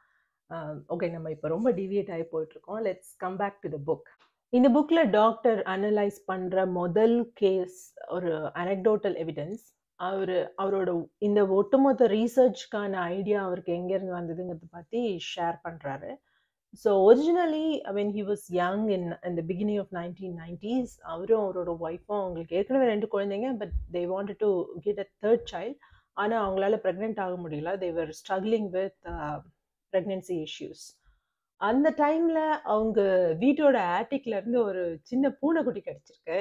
ஓகே, நம்ம இப்போ ரொம்ப டிவியேட் ஆகி போயிட்டு இருக்கோம். Let's come back to the book. இந்த புக்ல டாக்டர் அனலைஸ் பண்ற முதல் கேஸ் ஒரு அனெக்டோட்டல் எவிடன்ஸ். அவரோட இந்த ஒட்டுமொத்த ரீசர்ச்க்கான ஐடியா அவருக்கு எங்க இருந்து வந்ததுங்கிறத பத்தி ஷேர் பண்றாரு. So originally when he was young in the beginning of 1990s, அவரும் அவரோட ஒய்ஃபும் அவங்களுக்கு ஏற்கனவே 2 குழந்தைங்க. But they wanted to get a third child. ஆனா அவங்களால பிரெக்னென்ட் ஆக முடியல. they were struggling with pregnancy issues. அந்த டைம்ல அவங்க வீட்டோட ஆட்டிக்ல இருந்து ஒரு சின்ன பூனைக்குட்டி கிடைச்சிருக்கு.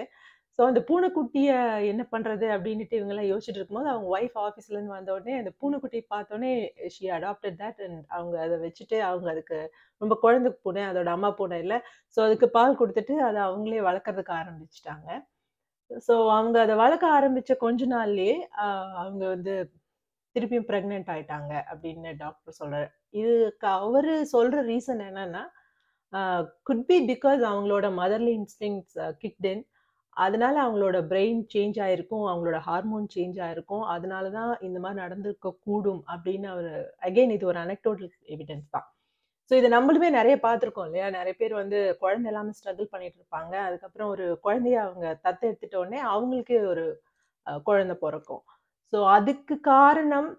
ஸோ அந்த பூனைக்குட்டிய என்ன பண்றது அப்படின்னுட்டு இவங்கெல்லாம் யோசிச்சுட்டு இருக்கும்போது, அவங்க ஒய்ஃப் ஆஃபீஸ்ல இருந்து வந்த உடனே அந்த பூனைக்குட்டிய பார்த்தோனே ஷி அடாப்டட் தட். அண்ட் அவங்க அத வச்சுட்டு அவங்க அதுக்கு ரொம்ப குழந்தை பூனை, அதோட அம்மா பூனை இல்ல. ஸோ அதுக்கு பால் குடுத்துட்டு அத அவங்களே வளர்க்கறதுக்கு ஆரம்பிச்சுட்டாங்க. ஸோ அவங்க அத வளர்க்க ஆரம்பிச்ச கொஞ்ச நாள்லயே அவங்க வந்து திருப்பியும் பிரெக்னன்ட் ஆயிட்டாங்க அப்படின்னு டாக்டர் சொல்றாரு. இதுக்கு அவரு சொல்ற ரீசன் என்னன்னா, குட் பி பிகாஸ் அவங்களோட மதர்லி இன்ஸ்டிங்க்ட்ஸ் கிக்ட் இன். அதனால அவங்களோட பிரெயின் சேஞ்ச் ஆயிருக்கும், அவங்களோட ஹார்மோன் சேஞ்ச் ஆயிருக்கும். அதனால தான் இந்த மாதிரி நடந்திருக்க கூடும் அப்படின்னு அவரு அகைன் இது ஒரு அனெக்டோட்டல் எவிடன்ஸ் தான். ஸோ இத நம்மளுமே நெறைய பார்த்துருக்கோம் இல்லையா? நெறைய பேர் வந்து குழந்தை இல்லாம ஸ்ட்ரகிள் பண்ணிட்டு இருப்பாங்க. அதுக்கப்புறம் ஒரு குழந்தைய அவங்க தத்தெடுத்துட்ட உடனே அவங்களுக்கே ஒரு குழந்தை பொறக்கும். ஸோ அதுக்கு காரணம்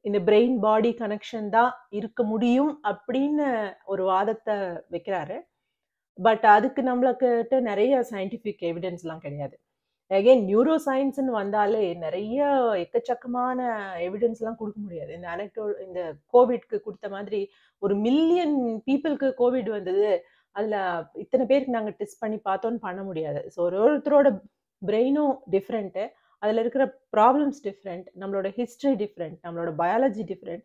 இந்த பிரெயின் பாடி கனெக்ஷன் தான் இருக்க முடியும் அப்படின்னு ஒரு வாதத்த வைக்கிறாரு. பட் அதுக்கு நம்மளுக்கிட்ட நெறைய சயின்டிஃபிக் எவிடன்ஸ்லாம் கிடையாது. அகைன் நியூரோ சயின்ஸ்ன்னு வந்தாலே நெறைய எக்கச்சக்கமான எவிடன்ஸ்லாம் குடுக்க முடியாது. இந்த கோவிட்க்கு குடுத்த மாதிரி ஒரு மில்லியன் பீப்பிள்க்கு கோவிட் வந்தது. அதுல இத்தன பேருக்கு நாங்க டெஸ்ட் பண்ணி பார்த்தோம்ன்னு பண்ண முடியாது. ஸோ ஒருத்தரோட பிரெயினும் டிஃபரெண்ட். அதுல இருக்கிற ப்ராப்ளம்ஸ் டிஃபரெண்ட். நம்மளோட ஹிஸ்டரி டிஃபரெண்ட். நம்மளோட பயாலஜி டிஃபரெண்ட்.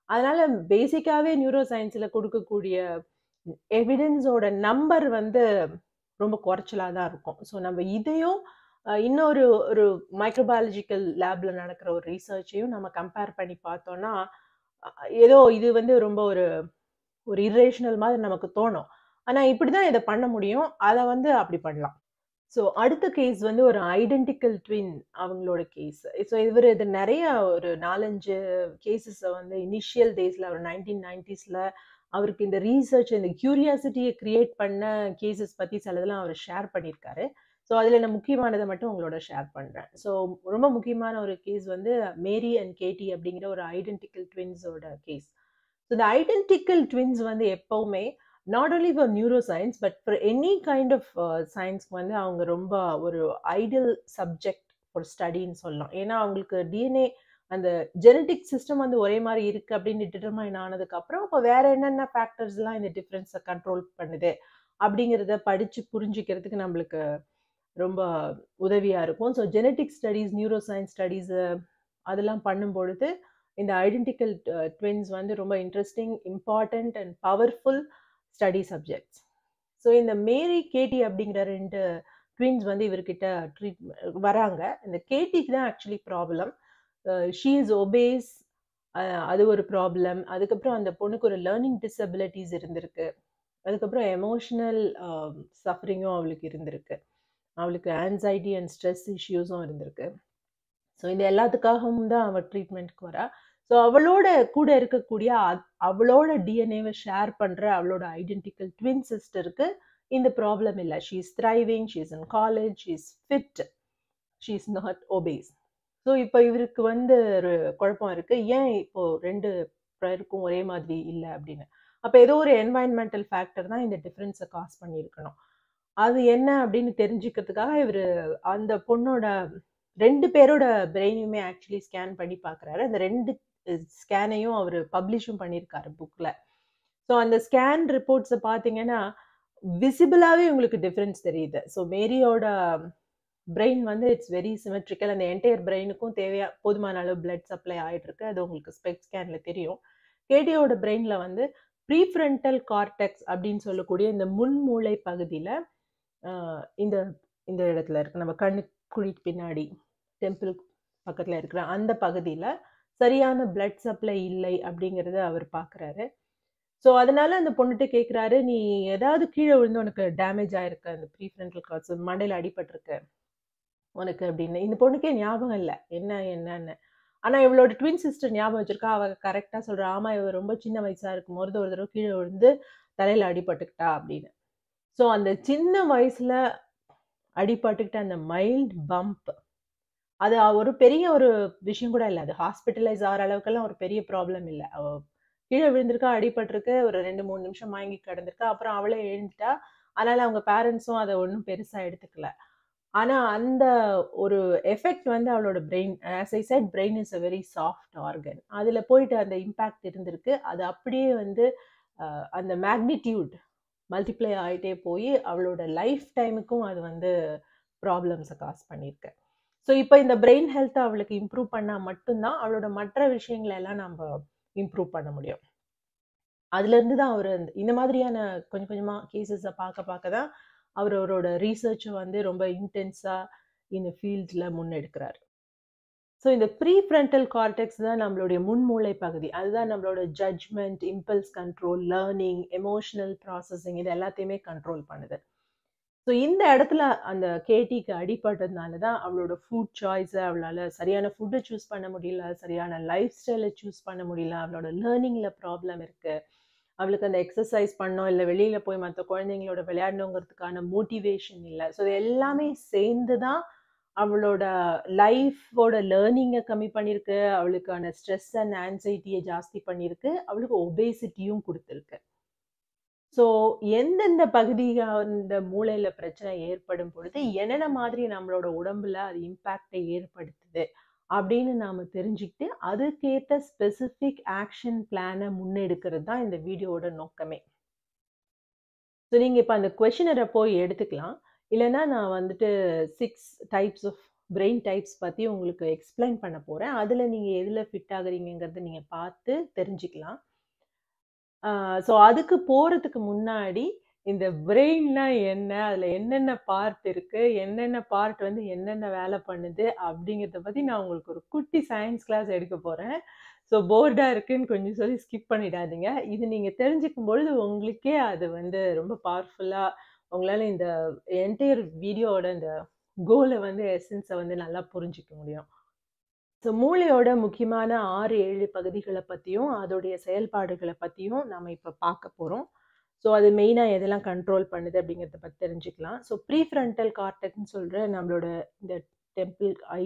அதனால பேசிக்காவே நியூரோ சயின்ஸ்ல குடுக்கக்கூடிய எவிடன்ஸோட நம்பர் வந்து ரொம்ப குறைச்சலா தான் இருக்கும். ஸோ நம்ம இதையும் இன்னொரு ஒரு மைக்ரோபயாலஜிக்கல் லேப்ல நடக்கிற ஒரு ரிசர்ச்சையும் நம்ம கம்பேர் பண்ணி பார்த்தோம்னா, அ ஏதோ இது வந்து ரொம்ப ஒரு ஒரு இரேஷனல் மாதிரி நமக்கு தோணும். ஆனா இப்படிதான் இத பண்ண முடியும். அத வந்து அப்படி பண்ணலாம். ஸோ அடுத்த கேஸ் வந்து ஒரு ஐடென்டிக்கல் ட்வின் அவங்களோட கேஸ். ஸோ இது நெறைய ஒரு 4, 5 கேஸஸ வந்து இனிஷியல் டேஸ்ல ஒரு 1990ஸ்ல அவருக்கு இந்த ரிசர்ச் இந்த கியூரியாசிட்டிய கிரியேட் பண்ண கேஸஸ் பத்தி சிலதெல்லாம் அவர் ஷேர் பண்ணியிருக்காரு. ஸோ அதில நான் முக்கியமானத மட்டும் உங்களோட ஷேர் பண்றேன். ஸோ ரொம்ப முக்கியமான ஒரு கேஸ் வந்து மேரி அண்ட் கேட்டி அப்படிங்கிற ஒரு ஐடென்டிக்கல் ட்வின்ஸோட கேஸ். ஸோ இந்த ஐடென்டிக்கல் ட்வின்ஸ் வந்து எப்பவுமே not only for neuroscience but for any kind of சயின்ஸ்க்கு வந்து அவங்க ரொம்ப ஒரு ஐடியல் சப்ஜெக்ட் ஃபார் ஸ்டடின்னு சொல்லலாம். ஏன்னா அவங்களுக்கு டிஎன்ஏ அந்த ஜெனடிக் சிஸ்டம் வந்து ஒரே மாதிரி இருக்கு அப்படின்னு டிட்டர்மைன் ஆனதுக்கு அப்புறம் அப்போ வேற என்னென்ன ஃபேக்டர்ஸ்லாம் இந்த டிஃப்ரென்ஸை கண்ட்ரோல் பண்ணுது அப்படிங்கிறத படிச்சு புரிஞ்சுக்கிறதுக்கு நம்மளுக்கு ரொம்ப உதவியா இருக்கும். So genetic studies, neuro science studies அதெல்லாம் பண்ணும் பொழுது இந்த ஐடென்டிக்கல் ட்வின்ஸ் வந்து ரொம்ப interesting, important and powerful study subjects. So இந்த மேரி, கேட்டி அப்படிங்கிற 2 ட்வின்ஸ் வந்து இவர்கிட்ட வராங்க. இந்த கேட்டிக்கு தான் actually problem. She is obeys, அது ஒரு ப்ராப்ளம். அதுக்கப்புறம் அந்த பொண்ணுக்கு ஒரு லேர்னிங் டிசபிலிட்டிஸ் இருந்திருக்கு. அதுக்கப்புறம் எமோஷனல் சஃபரிங்கும் அவளுக்கு இருந்திருக்கு. அவளுக்கு ஆன்சைட்டி அண்ட் ஸ்ட்ரெஸ் இஷ்யூஸும் இருந்திருக்கு. ஸோ இந்த எல்லாத்துக்காகவும் தான் அவள் ட்ரீட்மெண்ட்க்கு வரா. ஸோ அவளோட கூட இருக்கக்கூடிய அவளோட டிஎன்ஏவை ஷேர் பண்ணுற அவளோட ஐடென்டிக்கல் ட்வின் சிஸ்டருக்கு இந்த ப்ராப்ளம் இல்லை. She is thriving, she is in college, she is fit, she is not obeys. So இப்போ இவருக்கு வந்து ஒரு குழப்பம் இருக்கு, ஏன் இப்போ 2 பேருக்கும் ஒரே மாதிரி இல்லை அப்படின்னு. அப்போ ஏதோ ஒரு என்வாயன்மெண்டல் ஃபேக்டர் தான் இந்த டிஃப்ரென்ஸை காஸ் பண்ணியிருக்கணும். அது என்ன அப்படின்னு தெரிஞ்சுக்கிறதுக்காக இவர் அந்த பொண்ணோட 2 பேரோட பிரெயினையுமே ஆக்சுவலி ஸ்கேன் பண்ணி பார்க்குறாரு. அந்த 2 ஸ்கேனையும் அவர் பப்ளிஷும் பண்ணியிருக்காரு புக்கில். ஸோ அந்த ஸ்கேன் ரிப்போர்ட்ஸை பார்த்தீங்கன்னா விசிபிளாகவே உங்களுக்கு டிஃப்ரென்ஸ் தெரியுது. ஸோ மேரியோட பிரெயின் வந்து இட்ஸ் வெரி சிமெட்ரிக்கல். அந்த என்டையர் பிரெயினுக்கும் போதுமான அளவு பிளட் சப்ளை ஆகிட்டு இருக்கு. அது உங்களுக்கு ஸ்பெக் ஸ்கேனில் தெரியும். கேட்டியோட பிரெயினில் வந்து ப்ரீஃப்ரண்டல் கார்டெக்ஸ் அப்படின்னு சொல்லக்கூடிய இந்த முன்மூளை பகுதியில் இந்த இந்த இடத்துல இருக்கு, நம்ம கண்ணு குழிக்கு பின்னாடி டெம்பிள் பக்கத்தில் இருக்கிற அந்த பகுதியில் சரியான பிளட் சப்ளை இல்லை அப்படிங்கிறத அவர் பார்க்குறாரு. ஸோ அதனால அந்த பொண்ணுகிட்ட கேட்குறாரு, நீ ஏதாவது கீழே விழுந்து உனக்கு டேமேஜ் ஆயிருக்கு, அந்த ப்ரீஃப்ரண்டல் கார்ட்ஸ் மண்டையில் அடிபட்டிருக்கு உனக்கு அப்படின்னு. இந்த பொண்ணுக்கே ஞாபகம் இல்லை என்னன்னு. ஆனால் இவளோட ட்வின் சிஸ்டர் ஞாபகம் வச்சிருக்கா. அவள் கரெக்டாக சொல்கிறா, ஆமாம் இவள் ரொம்ப சின்ன வயசாக இருக்கும் போது ஒரு தடவை கீழே விழுந்து தலையில் அடிபட்டுக்கிட்டா அப்படின்னு. ஸோ அந்த சின்ன வயசுல அடிபட்டுக்கிட்ட அந்த மைல்ட் பம்ப், அது ஒரு பெரிய ஒரு விஷயம் கூட இல்லை. அது ஹாஸ்பிட்டலைஸ் ஆகிற அளவுக்கெல்லாம் ஒரு பெரிய ப்ராப்ளம் இல்லை. அவள் கீழே விழுந்திருக்கா, அடிபட்டிருக்கு, ஒரு 2-3 நிமிஷம் மயங்கி கிடந்திருக்கா, அப்புறம் அவளே எழுந்துட்டா. அதனால அவங்க பேரண்ட்ஸும் அதை ஒன்றும் பெருசாக எடுத்துக்கல. ஆனால் அந்த ஒரு எஃபெக்ட் வந்து அவளோட brain, as I set, brain is a very soft organ. அதில் போயிட்டு அந்த இம்பேக்ட் இருந்திருக்கு. அது அப்படியே வந்து அந்த மேக்னிடியூட் மல்டிப்ளை ஆகிட்டே போய் அவளோட லைஃப் டைமுக்கும் அது வந்து ப்ராப்ளம்ஸை காஸ் பண்ணியிருக்கு. ஸோ இப்போ இந்த பிரெயின் ஹெல்த்தை அவளுக்கு இம்ப்ரூவ் பண்ணால் மட்டும்தான் அவளோட மற்ற விஷயங்களை எல்லாம் நம்ம இம்ப்ரூவ் பண்ண முடியும். அதுலேருந்து தான் அவர் இந்த மாதிரியான கொஞ்சம் கொஞ்சமாக கேசஸை பார்க்க தான் அவரோட ரீசர்ச்சை வந்து ரொம்ப இன்டென்ஸாக இந்த ஃபீல்டில் முன்னெடுக்கிறார். ஸோ இந்த ப்ரீஃப்ரண்டல் கார்டெக்ஸ் தான் நம்மளுடைய முன்மூளை பகுதி. அதுதான் நம்மளோட judgment, impulse control, learning, emotional processing, இது எல்லாத்தையுமே கண்ட்ரோல் பண்ணுது. ஸோ இந்த இடத்துல அந்த கேட்டிக்கு அடிபட்டதுனால தான் அவளோட ஃபுட் சாய்ஸை அவளால் சரியான ஃபுட்டை சூஸ் பண்ண முடியல, சரியான லைஃப் ஸ்டைலை சூஸ் பண்ண முடியல, அவளோட லேர்னிங்கில் ப்ராப்ளம் இருக்குது. அவளுக்கு அந்த எக்ஸசைஸ் பண்ணோம், இல்லை வெளியில் போய் மற்ற குழந்தைங்களோட விளையாடணுங்கிறதுக்கான மோட்டிவேஷன் இல்லை. ஸோ இது எல்லாமே சேர்ந்து தான் அவளோட லைஃபோட லேர்னிங்கை கம்மி பண்ணியிருக்கு, அவளுக்கான ஸ்ட்ரெஸ் அண்ட் ஆன்சைட்டியை ஜாஸ்தி பண்ணியிருக்கு, அவளுக்கு ஒபேசிட்டியும் கொடுத்துருக்கு. ஸோ எந்தெந்த பகுதியாக அந்த மூளையில் பிரச்சனை ஏற்படும் பொழுது என்னென்ன மாதிரி நம்மளோட உடம்புல அது இம்பேக்டை ஏற்படுத்துது அப்படின்னு நாம் தெரிஞ்சுக்கிட்டு அதுக்கேற்ற ஸ்பெசிஃபிக் ஆக்ஷன் பிளானை முன்னெடுக்கிறது தான் இந்த வீடியோவோட நோக்கமே. ஸோ நீங்கள் இப்போ அந்த கொஷினரை போய் எடுத்துக்கலாம். இல்லைன்னா நான் வந்துட்டு 6 டைப்ஸ் ஆஃப் பிரெயின் டைப்ஸ் பற்றி உங்களுக்கு எக்ஸ்பிளைன் பண்ண போகிறேன். அதில் நீங்கள் எதில் ஃபிட் ஆகுறீங்கிறத நீங்கள் பார்த்து தெரிஞ்சுக்கலாம். ஸோ அதுக்கு போகிறதுக்கு முன்னாடி இந்த பிரெயின்னா என்ன, அதில் என்னென்ன பார்ட் இருக்குது, என்னென்ன பார்ட் வந்து என்னென்ன வேலை பண்ணுது அப்படிங்கிறத பற்றி நான் உங்களுக்கு ஒரு குட்டி சயின்ஸ் கிளாஸ் எடுக்க போகிறேன். ஸோ போர்டாக இருக்குன்னு கொஞ்சம் சொல்லி ஸ்கிப் பண்ணிடாதீங்க. இது நீங்கள் தெரிஞ்சுக்கும் பொழுது உங்களுக்கே அது வந்து ரொம்ப பவர்ஃபுல்லாக உங்களால இந்த என்டையர் வீடியோவோட இந்த கோலை வந்து எசன்ஸை வந்து நல்லா புரிஞ்சிக்க முடியும். ஸோ மூளையோட முக்கியமான 6-7 பகுதிகளை பற்றியும் அதோடைய செயல்பாடுகளை பற்றியும் நம்ம இப்போ பார்க்க போகிறோம். ஸோ அது மெயினாக எதெல்லாம் கண்ட்ரோல் பண்ணுது அப்படிங்கிறத பற்றி தெரிஞ்சுக்கலாம். ஸோ ப்ரீஃப்ரண்டல் கார்டெக்ஸ்னு சொல்கிற நம்மளோட இந்த டெம்பிள் ஐ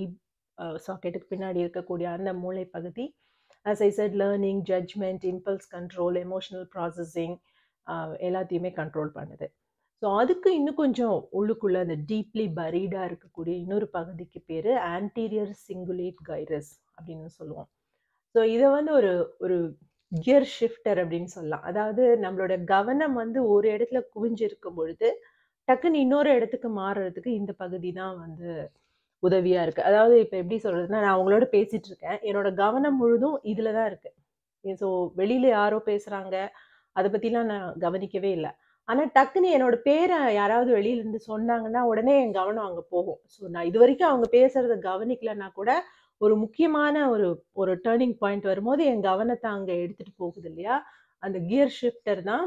சாக்கெட்டுக்கு பின்னாடி இருக்கக்கூடிய அந்த மூளை பகுதி, as I said, learning, judgment, impulse control, emotional processing எல்லாத்தையுமே கண்ட்ரோல் பண்ணுது. ஸோ அதுக்கு இன்னும் கொஞ்சம் உள்ளுக்குள்ளே அந்த டீப்லி பரீடாக இருக்கக்கூடிய இன்னொரு பகுதிக்கு பேர் ஆன்டீரியர் சிங்குலேட் கைரஸ் அப்படின்னு சொல்லுவோம். ஸோ இதை வந்து ஒரு கியர் ஷிஃப்டர் அப்படின்னு சொல்லலாம். அதாவது நம்மளோட கவனம் வந்து ஒரு இடத்துல குவிஞ்சிருக்கும் பொழுது டக்குன்னு இன்னொரு இடத்துக்கு மாறுறதுக்கு இந்த பகுதி தான் வந்து உதவியா இருக்கு. அதாவது இப்போ எப்படி சொல்றதுன்னா, நான் அவங்களோட பேசிட்டு இருக்கேன், என்னோட கவனம் முழுதும் இதுல தான் இருக்கு. ஸோ வெளியில யாரோ பேசுறாங்க, அதை பத்திலாம் நான் கவனிக்கவே இல்லை. ஆனா டக்குன்னு என்னோட பேரை யாராவது வெளியில இருந்து சொன்னாங்கன்னா உடனே என் கவனம் அங்க போகும். ஸோ நான் இது வரைக்கும் அவங்க பேசுறத கவனிக்கலன்னா கூட ஒரு முக்கியமான ஒரு டேர்னிங் பாயிண்ட் வரும்போது என் கவனத்தை அங்க எடுத்துட்டு போகுது இல்லையா, அந்த கியர் ஷிஃப்டர் தான்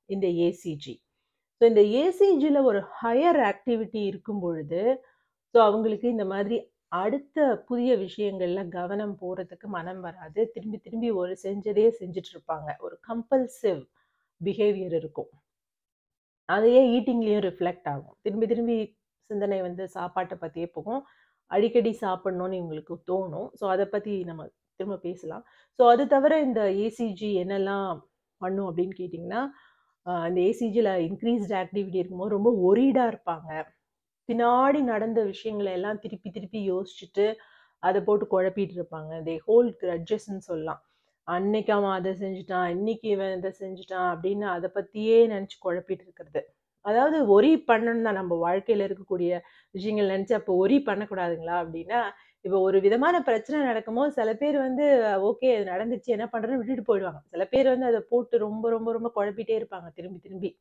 இந்த ஏசிஜி. ஸோ இந்த ஏசிஜியில் ஒரு ஹையர் ஆக்டிவிட்டி இருக்கும் பொழுது ஸோ அவங்களுக்கு இந்த மாதிரி அடுத்த புதிய விஷயங்கள்ல கவனம் போறதுக்கு மனம் வராது. திரும்பி திரும்பி ஒரு செஞ்சதே செஞ்சுட்டு இருப்பாங்க. ஒரு கம்பல்சிவ் பிஹேவியர் இருக்கும். அதையே ஈட்டிங்லேயும் ரிஃப்ளெக்ட் ஆகும். திரும்பி திரும்பி சிந்தனை வந்து சாப்பாட்டை பற்றியே போகும். அடிக்கடி சாப்பிடணும்னு இவங்களுக்கு தோணும். ஸோ அதை பற்றி நம்ம திரும்ப பேசலாம். ஸோ அது தவிர இந்த ஏசிஜி என்னெல்லாம் பண்ணும் அப்படின்னு கேட்டிங்கன்னா, இந்த ஏசிஜியில் இன்க்ரீஸ்ட் ஆக்டிவிட்டி இருக்கும்போது ரொம்ப ஒரீடாக இருப்பாங்க. பின்னாடி நடந்த விஷயங்களை எல்லாம் திருப்பி திருப்பி யோசிச்சுட்டு அதை போட்டு குழப்பிட்டு இருப்பாங்க. தே ஹோல் கிரட்ஜஸ்ன்னு சொல்லலாம். அன்னைக்கு அவன் அதை செஞ்சுட்டான், இன்னைக்கு இவன் இதை செஞ்சுட்டான் அப்படின்னு அதை பற்றியே நினச்சி குழப்பிட்டு இருக்கிறது. அதாவது ஒரி பண்ணணும் தான் நம்ம வாழ்க்கையில் இருக்கக்கூடிய விஷயங்கள் நினச்சி அப்போ ஒரி பண்ணக்கூடாதுங்களா அப்படின்னா, இப்போ ஒரு விதமான பிரச்சனை நடக்கும்போது சில பேர் வந்து ஓகே அது நடந்துச்சு என்ன பண்ணுறேன்னு விட்டுட்டு போயிடுவாங்க. சில பேர் வந்து அதை போட்டு ரொம்ப ரொம்ப ரொம்ப குழப்பிட்டே இருப்பாங்க திரும்பி திரும்பி.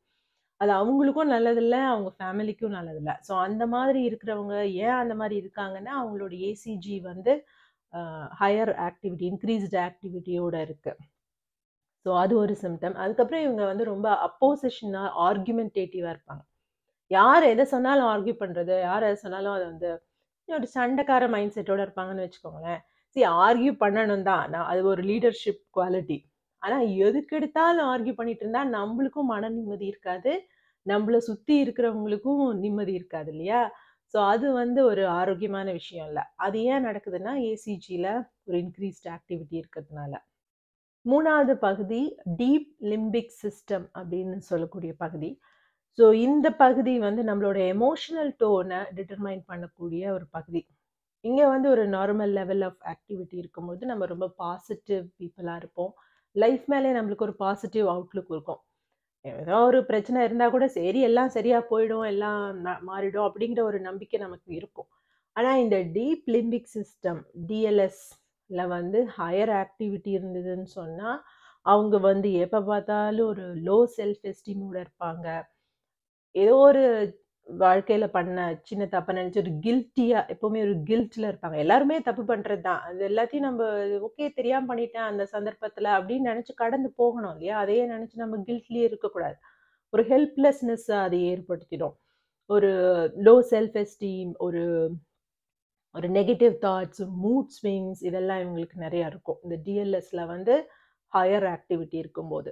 அது அவங்களுக்கும் நல்லதில்லை, அவங்க ஃபேமிலிக்கும் நல்லதில்லை. ஸோ அந்த மாதிரி இருக்கிறவங்க ஏன் அந்த மாதிரி இருக்காங்கன்னா, அவங்களோட ஏசிஜி வந்து ஹையர் ஆக்டிவிட்டி, இன்க்ரீஸ்டு ஆக்டிவிட்டியோட இருக்கு. ஸோ அது ஒரு சிம்டம். அதுக்கப்புறம் இவங்க வந்து ரொம்ப அப்போசிஷனாக ஆர்குமெண்டேட்டிவாக இருப்பாங்க. யார் எதை சொன்னாலும் ஆர்கியூ பண்ணுறது, யார் எதை சொன்னாலும் அதை வந்து ஒரு சண்டைக்கார மைண்ட் செட்டோட இருப்பாங்கன்னு வச்சுக்கோங்களேன். ஆர்கியூ பண்ணணும் தான், நான் அது ஒரு லீடர்ஷிப் குவாலிட்டி. ஆனால் எதுக்கு எடுத்தாலும் ஆர்கியூ பண்ணிட்டு இருந்தா நம்மளுக்கும் மன நிம்மதி இருக்காது, நம்மளை சுற்றி இருக்கிறவங்களுக்கும் நிம்மதி இருக்காது இல்லையா. ஸோ அது வந்து ஒரு ஆரோக்கியமான விஷயம் இல்லை. அது ஏன் நடக்குதுன்னா ஏசிஜியில் ஒரு இன்க்ரீஸ்ட் ஆக்டிவிட்டி இருக்கிறதுனால. மூணாவது பகுதி டீப் லிம்பிக் சிஸ்டம் அப்படின்னு சொல்லக்கூடிய பகுதி. ஸோ இந்த பகுதி வந்து நம்மளோட எமோஷனல் டோனை டிட்டர்மைன் பண்ணக்கூடிய ஒரு பகுதி. இங்கே வந்து ஒரு நார்மல் லெவல் ஆஃப் ஆக்டிவிட்டி இருக்கும்போது நம்ம ரொம்ப பாசிட்டிவ் பீப்புளாக இருப்போம். லைஃப் மேலே நம்மளுக்கு ஒரு பாசிட்டிவ் அவுட்லுக் இருக்கும். ஏதோ ஒரு பிரச்சனை இருந்தால் கூட சரி எல்லாம் சரியாக போயிடும், எல்லாம் மாறிடும் அப்படிங்கிற ஒரு நம்பிக்கை நமக்கு இருக்கும். ஆனால் இந்த டீப் லிம்பிக் சிஸ்டம் டிஎல்எஸ்ல வந்து ஹையர் ஆக்டிவிட்டி இருந்ததுன்னு சொன்னால் அவங்க வந்து எப்போ பார்த்தாலும் ஒரு லோ செல்ஃப் எஸ்டீமோட இருப்பாங்க. ஏதோ ஒரு வாழ்க்கையில் பண்ண சின்ன தப்பை நினச்சி ஒரு கில்ட்டியாக எப்போவுமே ஒரு கில்ட்டில் இருப்பாங்க. எல்லாருமே தப்பு பண்ணுறது தான், அது எல்லாத்தையும் நம்ம ஓகே தெரியாமல் பண்ணிட்டேன் அந்த சந்தர்ப்பத்தில் அப்படின்னு நினச்சி கடந்து போகணும் இல்லையா. அதையே நினச்சி நம்ம கில்ட்லேயே இருக்கக்கூடாது. ஒரு ஹெல்ப்லெஸ்னஸ்ஸை அது ஏற்படுத்திடும். ஒரு லோ செல்ஃப் எஸ்டீம், ஒரு நெகட்டிவ் தாட்ஸ், மூட் ஸ்விங்ஸ் இதெல்லாம் இவங்களுக்கு நிறையா இருக்கும் இந்த டிஎல்எஸ்ல வந்து ஹையர் ஆக்டிவிட்டி இருக்கும்போது.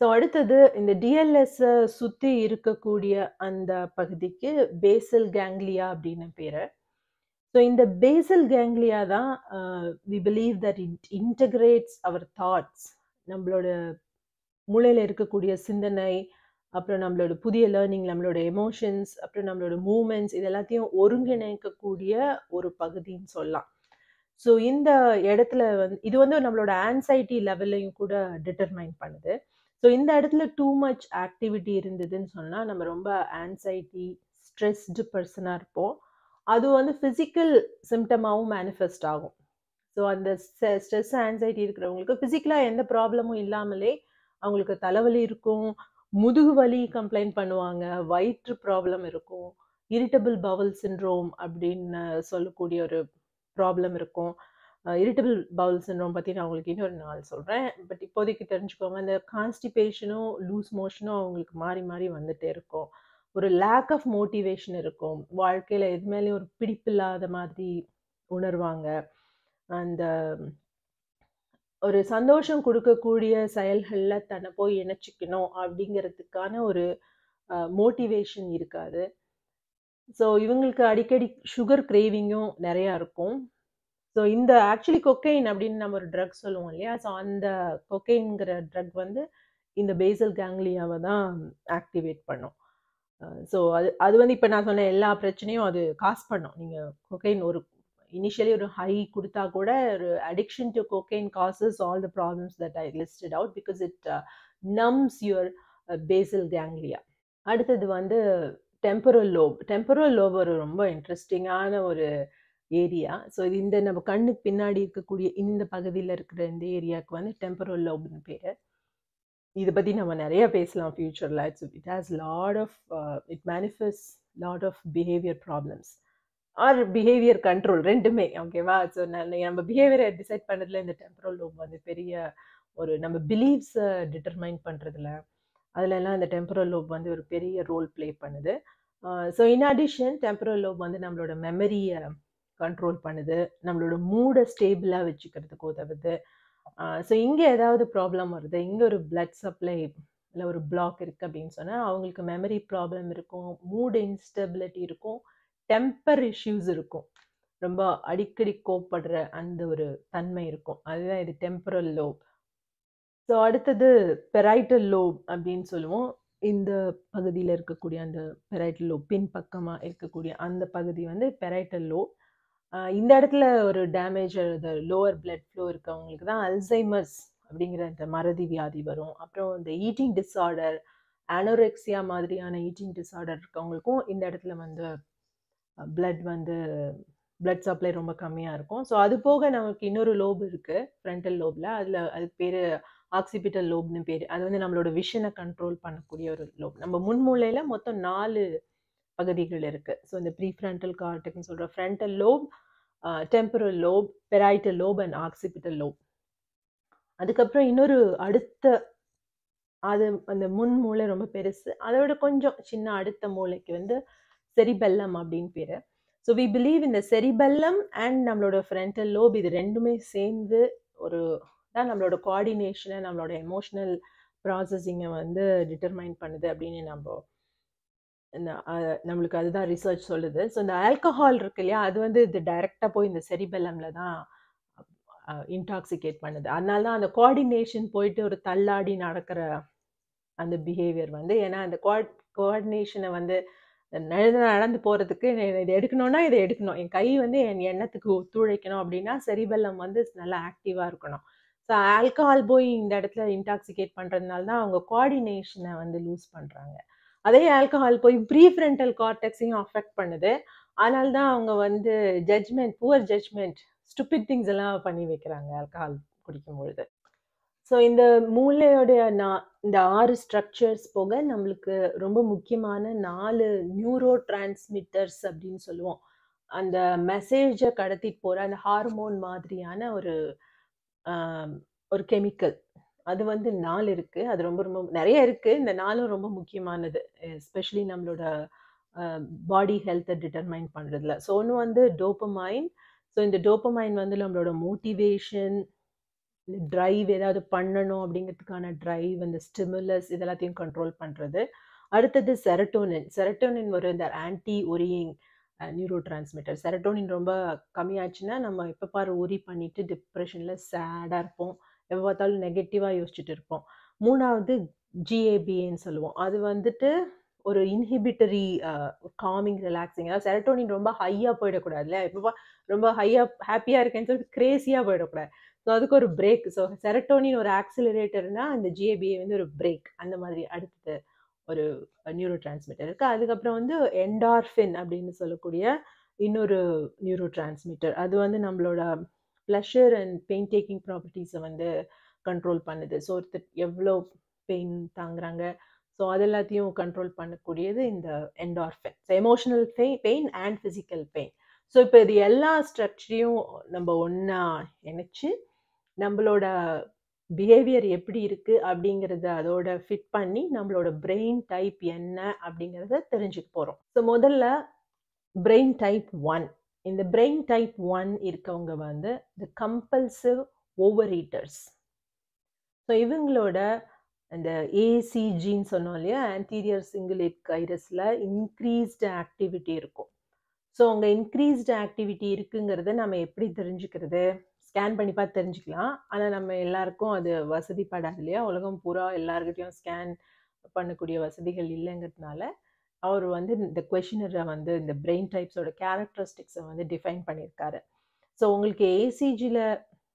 ஸோ அடுத்தது இந்த டிஎல்எஸ்ஸை சுற்றி இருக்கக்கூடிய அந்த பகுதிக்கு பேசல் கேங்லியா அப்படின்னு பேர். ஸோ இந்த பேசல் கேங்லியா தான் we believe that it integrates our thoughts. நம்மளோட மூளையில் இருக்கக்கூடிய சிந்தனை, அப்புறம் நம்மளோட புதிய லேர்னிங், நம்மளோட எமோஷன்ஸ், அப்புறம் நம்மளோட மூமெண்ட்ஸ் இது எல்லாத்தையும் ஒருங்கிணைக்கக்கூடிய ஒரு பகுதின்னு சொல்லலாம். ஸோ இந்த இடத்துல வந்து இது வந்து நம்மளோட ஆன்சைட்டி லெவல்லையும் கூட டிட்டர்மைன் பண்ணுது. ஸோ இந்த இடத்துல டூ மச் ஆக்டிவிட்டி இருந்ததுன்னு சொன்னால் நம்ம ரொம்ப ஆன்சைட்டி ஸ்ட்ரெஸ்டு பர்சனாக இருப்போம். அது வந்து ஃபிசிக்கல் சிம்டமாகவும் மேனிஃபெஸ்ட் ஆகும். ஸோ அந்த ஸ்ட்ரெஸ் ஆன்சைட்டி இருக்கிறவங்களுக்கு ஃபிசிக்கலாக எந்த ப்ராப்ளமும் இல்லாமலே அவங்களுக்கு தலைவலி இருக்கும், முதுகு வலி கம்ப்ளைண்ட் பண்ணுவாங்க, வயிற்று ப்ராப்ளம் இருக்கும், இரிட்டபிள் பவல் சிண்ட்ரோம் அப்படின்னு சொல்லக்கூடிய ஒரு ப்ராப்ளம் இருக்கும். இரிட்டபிள் பவுல் சிண்ட்ரோம் பற்றி நான் உங்களுக்கு இன்னொரு நாள் சொல்கிறேன். பட் இப்போதைக்கு தெரிஞ்சுக்கோங்க, அந்த கான்ஸ்டிபேஷனும் லூஸ் மோஷனும் அவங்களுக்கு மாறி மாறி வந்துட்டே இருக்கும். ஒரு லேக் ஆஃப் மோட்டிவேஷன் இருக்கும். வாழ்க்கையில் எது மேலேயும் ஒரு பிடிப்பில்லாத மாதிரி உணர்வாங்க. அந்த ஒரு சந்தோஷம் கொடுக்கக்கூடிய செயல்களில் தன்னை போய் இணைச்சிக்கணும் அப்படிங்கிறதுக்கான ஒரு மோட்டிவேஷன் இருக்காது. ஸோ இவங்களுக்கு அடிக்கடி சுகர் கிரேவிங்கும் நிறையா இருக்கும். ஸோ இந்த ஆக்சுவலி கொக்கைன் அப்படின்னு நம்ம ஒரு ட்ரக் சொல்லுவோம் இல்லையா? ஸோ அந்த கொக்கைன்கிற ட்ரக் வந்து இந்த பேசல் கேங்லியாவை தான் ஆக்டிவேட் பண்ணும். ஸோ அது வந்து இப்போ நான் சொன்ன எல்லா பிரச்சனையும் அது காஸ் பண்ணும். நீங்கள் கொக்கைன் ஒரு இனிஷியலி ஒரு ஹை கொடுத்தா கூட ஒரு addiction to cocaine causes all the problems that I listed out because it numbs your basal ganglia. அடுத்தது வந்து டெம்பரல் லோப். டெம்பரல் லோப் ஒரு ரொம்ப இன்ட்ரெஸ்டிங்கான ஒரு ஏரியா. ஸோ இது இந்த நம்ம கண்ணுக்கு பின்னாடி இருக்கக்கூடிய இந்த பகுதியில் இருக்கிற இந்த ஏரியாவுக்கு வந்து டெம்பரல் லோப்னு பேர். இதை பற்றி நம்ம நிறைய பேசலாம் ஃபியூச்சரில். It has lot of it manifest lot of behaviour problems or behaviour control ரெண்டுமே. ஓகேவா? ஸோ நம்ம பிஹேவியரை டிசைட் பண்ணுறதுல இந்த டெம்பரல் லோப் வந்து பெரிய ஒரு நம்ம பிலீவ்ஸை டிட்டர்மைன் பண்ணுறதுல அதுலலாம் இந்த டெம்பரல் லோப் வந்து ஒரு பெரிய ரோல் ப்ளே பண்ணுது. So in addition temporal lobe வந்து நம்மளோட மெமரியை கண்ட்ரோல் பண்ணுது, நம்மளோட மூடை ஸ்டேபிளாக வச்சுக்கிறதுக்கு உதவுது. ஸோ இங்கே ஏதாவது ப்ராப்ளம் வருது, இங்கே ஒரு பிளட் சப்ளை இல்லை ஒரு பிளாக் இருக்குது அப்படின்னு சொன்னால் அவங்களுக்கு மெமரி ப்ராப்ளம் இருக்கும், மூட் இன்ஸ்டெபிலிட்டி இருக்கும், டெம்பர் இஷ்யூஸ் இருக்கும், ரொம்ப அடிக்கடி கோப்படுற அந்த ஒரு தன்மை இருக்கும். அதுதான் இது டெம்பரல் லோப். ஸோ அடுத்தது பெரைட்டல் லோப் அப்படின்னு சொல்லுவோம். இந்த பகுதியில் இருக்கக்கூடிய அந்த பெரைட்டல் லோப் பின்பக்கமாக இருக்கக்கூடிய அந்த பகுதி வந்து பெரைட்டல் லோப். இந்த இடத்துல ஒரு டேமேஜ் அந்த லோவர் பிளட் ஃப்ளோ இருக்கவங்களுக்கு தான் அல்சைமர்ஸ் அப்படிங்கிற இந்த மறதி வியாதி வரும். அப்புறம் இந்த ஈட்டிங் டிஸார்டர், அனோரெக்சியா மாதிரியான ஈட்டிங் டிஸார்டர் இருக்கவங்களுக்கும் இந்த இடத்துல வந்து பிளட் சப்ளை ரொம்ப கம்மியாக இருக்கும். ஸோ அது போக நமக்கு இன்னொரு லோப் இருக்குது ஃப்ரண்டல் லோபில். அதுக்கு பேர் ஆக்சிபிட்டல் லோப்னு பேர். அது வந்து நம்மளோட விஷனை கண்ட்ரோல் பண்ணக்கூடிய ஒரு லோப். நம்ம முன்மூளையில் மொத்தம் 4 பகுதிகள் இருக்குது. ஸோ இந்த ப்ரீஃப்ரண்டல் கார்டெக்ஸ்னு சொல்கிற frontal lobe, temporal lobe, parietal lobe and occipital lobe. அதுக்கப்புறம் இன்னொரு அடுத்த அது அந்த முன் மூளை ரொம்ப பெருசு, அதோட கொஞ்சம் சின்ன அடுத்த மூளைக்கு வந்து செரிபெல்லம் அப்படின்னு பேர். ஸோ வி பிலீவ் இந்த செரிபெல்லம் அண்ட் நம்மளோட ஃப்ரண்டல் லோப் இது ரெண்டுமே சேர்ந்து ஒரு தான் நம்மளோட கோஆர்டினேஷனை, நம்மளோட எமோஷ்னல் ப்ராசஸிங்கை வந்து டிட்டர்மைன் பண்ணுது அப்படின்னு நம்மளுக்கு அதுதான் ரிசர்ச் சொல்லுது. ஸோ இந்த ஆல்கஹால் இருக்கு இல்லையா, அது வந்து இது டைரெக்டாக போய் இந்த செரிபெல்லமில் தான் இன்டாக்சிகேட் பண்ணுது. அதனால தான் அந்த கோஆர்டினேஷன் போயிட்டு ஒரு தள்ளாடி நடக்கிற அந்த பிஹேவியர் வந்து, ஏன்னா அந்த கோஆர்டினேஷனை வந்து நடந்து போகிறதுக்கு இதை எடுக்கணும்னா இதை எடுக்கணும், என் கை வந்து என் எண்ணத்துக்கு ஒத்துழைக்கணும் அப்படின்னா செரிபெல்லம் வந்து நல்லா ஆக்டிவாக இருக்கணும். ஸோ ஆல்கஹால் போய் இந்த இடத்துல இன்டாக்சிகேட் பண்ணுறதுனால தான் அவங்க கோஆர்டினேஷனை வந்து லூஸ் பண்ணுறாங்க. அதே ஆல்கஹால் போய் ப்ரீஃப்ரண்டல் கார்டெக்ஸையும் அஃபெக்ட் பண்ணுது. அதனால தான் அவங்க வந்து புவர் ஜட்ஜ்மெண்ட், ஸ்டூபிட் திங்ஸ் எல்லாம் பண்ணி வைக்கிறாங்க ஆல்கஹால் குடிக்கும் பொழுது. ஸோ இந்த மூளையோடைய இந்த 6 ஸ்ட்ரக்சர்ஸ் போக நம்மளுக்கு ரொம்ப முக்கியமான 4 நியூரோ டிரான்ஸ்மிட்டர்ஸ் அப்படின்னு சொல்லுவோம். அந்த மெசேஜை கடத்திட்டு போகிற அந்த ஹார்மோன் மாதிரியான ஒரு கெமிக்கல், அது வந்து 4 இருக்குது. அது ரொம்ப ரொம்ப நிறைய இருக்குது. இந்த 4ம் ரொம்ப முக்கியமானது, எஸ்பெஷலி நம்மளோட பாடி ஹெல்த்தை டிட்டர்மைன் பண்ணுறதுல. ஸோ ஒன்று வந்து டோப்பமைன். ஸோ இந்த டோப்பமைன் வந்து நம்மளோட மோட்டிவேஷன், ட்ரைவ், ஏதாவது பண்ணணும் அப்படிங்கிறதுக்கான ட்ரைவ், அந்த ஸ்டிமுலஸ் இதெல்லாத்தையும் கண்ட்ரோல் பண்ணுறது. அடுத்தது செரட்டோனின். செரட்டோனின் ஒரு இந்த anti worrying neuro transmitter. Serotonin ரொம்ப கம்மியாச்சுன்னா நம்ம எப்போ பாரு ஒரி பண்ணிட்டு டிப்ரெஷனில் சேடாக இருப்போம், எப்போ பார்த்தாலும் நெகட்டிவாக யோசிச்சுட்டு இருப்போம். 3வது GABAன்னு சொல்லுவோம். அது வந்துட்டு ஒரு இன்ஹிபிட்டரி காமிங் ரிலாக்ஸிங். அதாவது செரட்டோனின் ரொம்ப ஹையாக போயிடக்கூடாது இல்லையா, எப்போ ரொம்ப ஹாப்பியாக இருக்கேன்னு சொல்லிட்டு கிரேசியாக போயிடக்கூடாது. ஸோ அதுக்கு ஒரு பிரேக். ஸோ செரட்டோனின் ஒரு ஆக்சிலரேட்டர்னா அந்த GABA வந்து ஒரு பிரேக். அந்த மாதிரி அடுத்தது ஒரு நியூரோ டிரான்ஸ்மிட்டர் இருக்குது. அதுக்கப்புறம் வந்து என்டார்ஃபின் அப்படின்னு சொல்லக்கூடிய இன்னொரு நியூரோ டிரான்ஸ்மிட்டர். அது வந்து நம்மளோட ப்ளஷர் அண்ட் பெயின் டேக்கிங் ப்ராப்பர்ட்டிஸை வந்து கண்ட்ரோல் பண்ணுது. ஸோ ஒருத்தர் எவ்வளோ பெயின் தாங்குறாங்க, ஸோ அது எல்லாத்தையும் கண்ட்ரோல் பண்ணக்கூடியது இந்த endorphin. So emotional pain and physical pain. So இப்போ இது எல்லா ஸ்ட்ரக்சரையும் நம்ம ஒன்றா இணைச்சு நம்மளோட பிஹேவியர் எப்படி இருக்கு அப்படிங்கிறத அதோட ஃபிட் பண்ணி நம்மளோட பிரெயின் டைப் என்ன அப்படிங்கிறத தெரிஞ்சுக்க போகிறோம். ஸோ முதல்ல பிரெயின் டைப் 1. இந்த பிரெயின் டைப் 1 இருக்கவங்க வந்து இந்த கம்பல்சிவ் ஓவர் ஈட்டர்ஸ். ஸோ இவங்களோட அந்த ஏசிஜின்னு சொன்னோம் இல்லையா, ஆன்டீரியர் சிங்குலேட் கைரஸில் இன்க்ரீஸ்டு ஆக்டிவிட்டி இருக்கும். ஸோ அங்கே இன்க்ரீஸ்டு ஆக்டிவிட்டி இருக்குங்கிறத நம்ம எப்படி தெரிஞ்சுக்கிறது? ஸ்கேன் பண்ணி பார்த்து தெரிஞ்சுக்கலாம். ஆனால் நம்ம எல்லாருக்கும் அது வசதிப்படாது இல்லையா, உலகம் பூரா எல்லாருக்கிட்டையும் ஸ்கேன் பண்ணக்கூடிய வசதிகள் இல்லைங்கிறதுனால அவர் வந்து இந்த கொஷினரை வந்து இந்த பிரெயின் டைப்ஸோட கேரக்டரிஸ்டிக்ஸை வந்து டிஃபைன் பண்ணியிருக்காரு. ஸோ உங்களுக்கு ஏசிஜியில்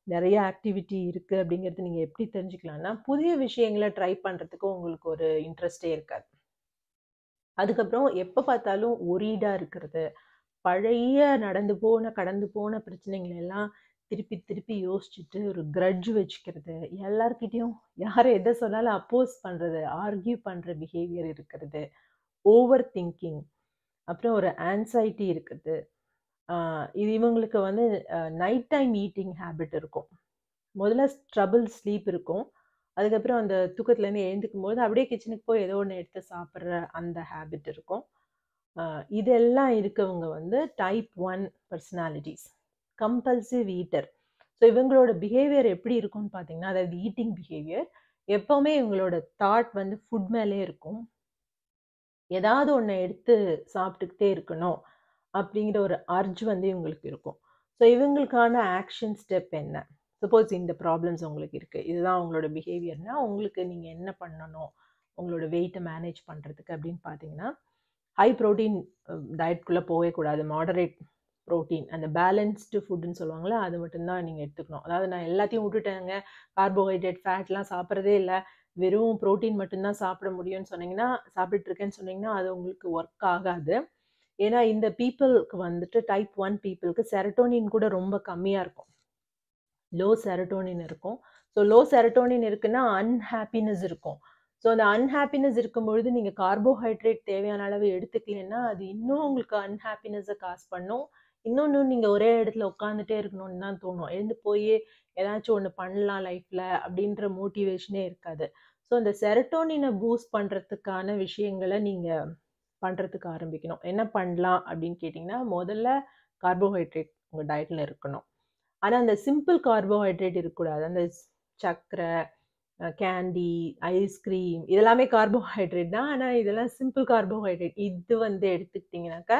நிறைய ஆக்டிவிட்டி இருக்குது அப்படிங்கிறது நீங்கள் எப்படி தெரிஞ்சுக்கலாம்னா, புதிய விஷயங்களை ட்ரை பண்ணுறதுக்கு உங்களுக்கு ஒரு இன்ட்ரெஸ்டே இருக்காது. அதுக்கப்புறம் எப்போ பார்த்தாலும் ஒரீடாக இருக்கிறது, பழைய கடந்து போன பிரச்சனைகள் எல்லாம் திருப்பி திருப்பி யோசிச்சுட்டு ஒரு கிரட்ஜ் வச்சுக்கிறது, எல்லார்கிட்டையும் யார் எதை சொன்னாலும் அப்போஸ் பண்ணுறது, ஆர்கியூ பண்ணுற பிஹேவியர் இருக்கிறது, ஓவர் திங்கிங், அப்புறம் ஒரு ஆன்சைட்டி இருக்குது. இது இவங்களுக்கு வந்து நைட் டைம் ஈட்டிங் ஹேபிட் இருக்கும். முதல்ல ட்ரபிள் ஸ்லீப் இருக்கும். அதுக்கப்புறம் அந்த தூக்கத்துலேருந்து எழுந்துக்கும் போது அப்படியே கிச்சனுக்கு போய் ஏதோ ஒன்று எடுத்து சாப்பிட்ற அந்த ஹேபிட் இருக்கும். இதெல்லாம் இருக்கவங்க வந்து type 1 personalities, compulsive eater. So இவங்களோட பிஹேவியர் எப்படி இருக்கும்னு பார்த்தீங்கன்னா, அதாவது ஈட்டிங் பிஹேவியர் எப்போவுமே இவங்களோட தாட் வந்து ஃபுட் மேலே இருக்கும். ஏதாவது ஒன்று எடுத்து சாப்பிட்டுக்கிட்டே இருக்கணும் அப்படிங்கிற ஒரு அர்ஜ் வந்து இவங்களுக்கு இருக்கும். ஸோ இவங்களுக்கான ஆக்ஷன் ஸ்டெப் என்ன? சப்போஸ் இந்த ப்ராப்ளம்ஸ் உங்களுக்கு இருக்குது, இதுதான் உங்களோட பிஹேவியர்னால் உங்களுக்கு நீங்கள் என்ன பண்ணணும் உங்களோட வெயிட்டை மேனேஜ் பண்ணுறதுக்கு அப்படின்னு பார்த்தீங்கன்னா, ஹை ப்ரோட்டீன் டயட்குள்ளே போகவே கூடாது. மாடரேட் ப்ரோட்டீன், அந்த பேலன்ஸ்டு ஃபுட்டுன்னு சொல்லுவாங்களே, அது மட்டும்தான் நீங்கள் எடுத்துக்கணும். அதாவது நான் எல்லாத்தையும் விட்டுட்டேங்க, கார்போஹைட்ரேட் ஃபேட்லாம் சாப்பிட்றதே இல்லை, வெறும் ப்ரோட்டீன் மட்டும்தான் சாப்பிட முடியும்னு சொன்னீங்கன்னா, சாப்பிட்டுருக்கேன்னு சொன்னீங்கன்னா அது உங்களுக்கு ஒர்க் ஆகாது. ஏன்னா இந்த பீப்புளுக்கு வந்துட்டு டைப் 1 பீப்புளுக்கு செரட்டோனின் கூட ரொம்ப கம்மியாக இருக்கும், லோ செரட்டோனின் இருக்கும். ஸோ லோ செரட்டோனின் இருக்குன்னா அன்ஹாப்பினஸ் இருக்கும். ஸோ அந்த அன்ஹாப்பினஸ் இருக்கும்பொழுது நீங்கள் கார்போஹைட்ரேட் தேவையான அளவு எடுத்துக்கலன்னா அது இன்னும் உங்களுக்கு அன்ஹாப்பினஸை காஸ் பண்ணும். இன்னொன்று, நீங்கள் ஒரே இடத்துல உட்காந்துட்டே இருக்கணும்னு தான் தோணும். எழுந்து போய் ஏதாச்சும் ஒன்று பண்ணலாம் லைஃப்பில் அப்படின்ற மோட்டிவேஷனே இருக்காது. ஸோ இந்த செரட்டோனினை பூஸ்ட் பண்ணுறதுக்கான விஷயங்களை நீங்கள் பண்ணுறதுக்கு ஆரம்பிக்கணும். என்ன பண்ணலாம் அப்படின்னு கேட்டிங்கன்னா, முதல்ல கார்போஹைட்ரேட் உங்கள் டயட்டில் இருக்கணும். ஆனால் அந்த சிம்பிள் கார்போஹைட்ரேட் இருக்கக்கூடாது. அந்த சர்க்கரை, கேண்டி, ஐஸ்கிரீம் இதெல்லாமே கார்போஹைட்ரேட் தான். ஆனால் இதெல்லாம் சிம்பிள் கார்போஹைட்ரேட். இது வந்து எடுத்துக்கிட்டிங்கனாக்கா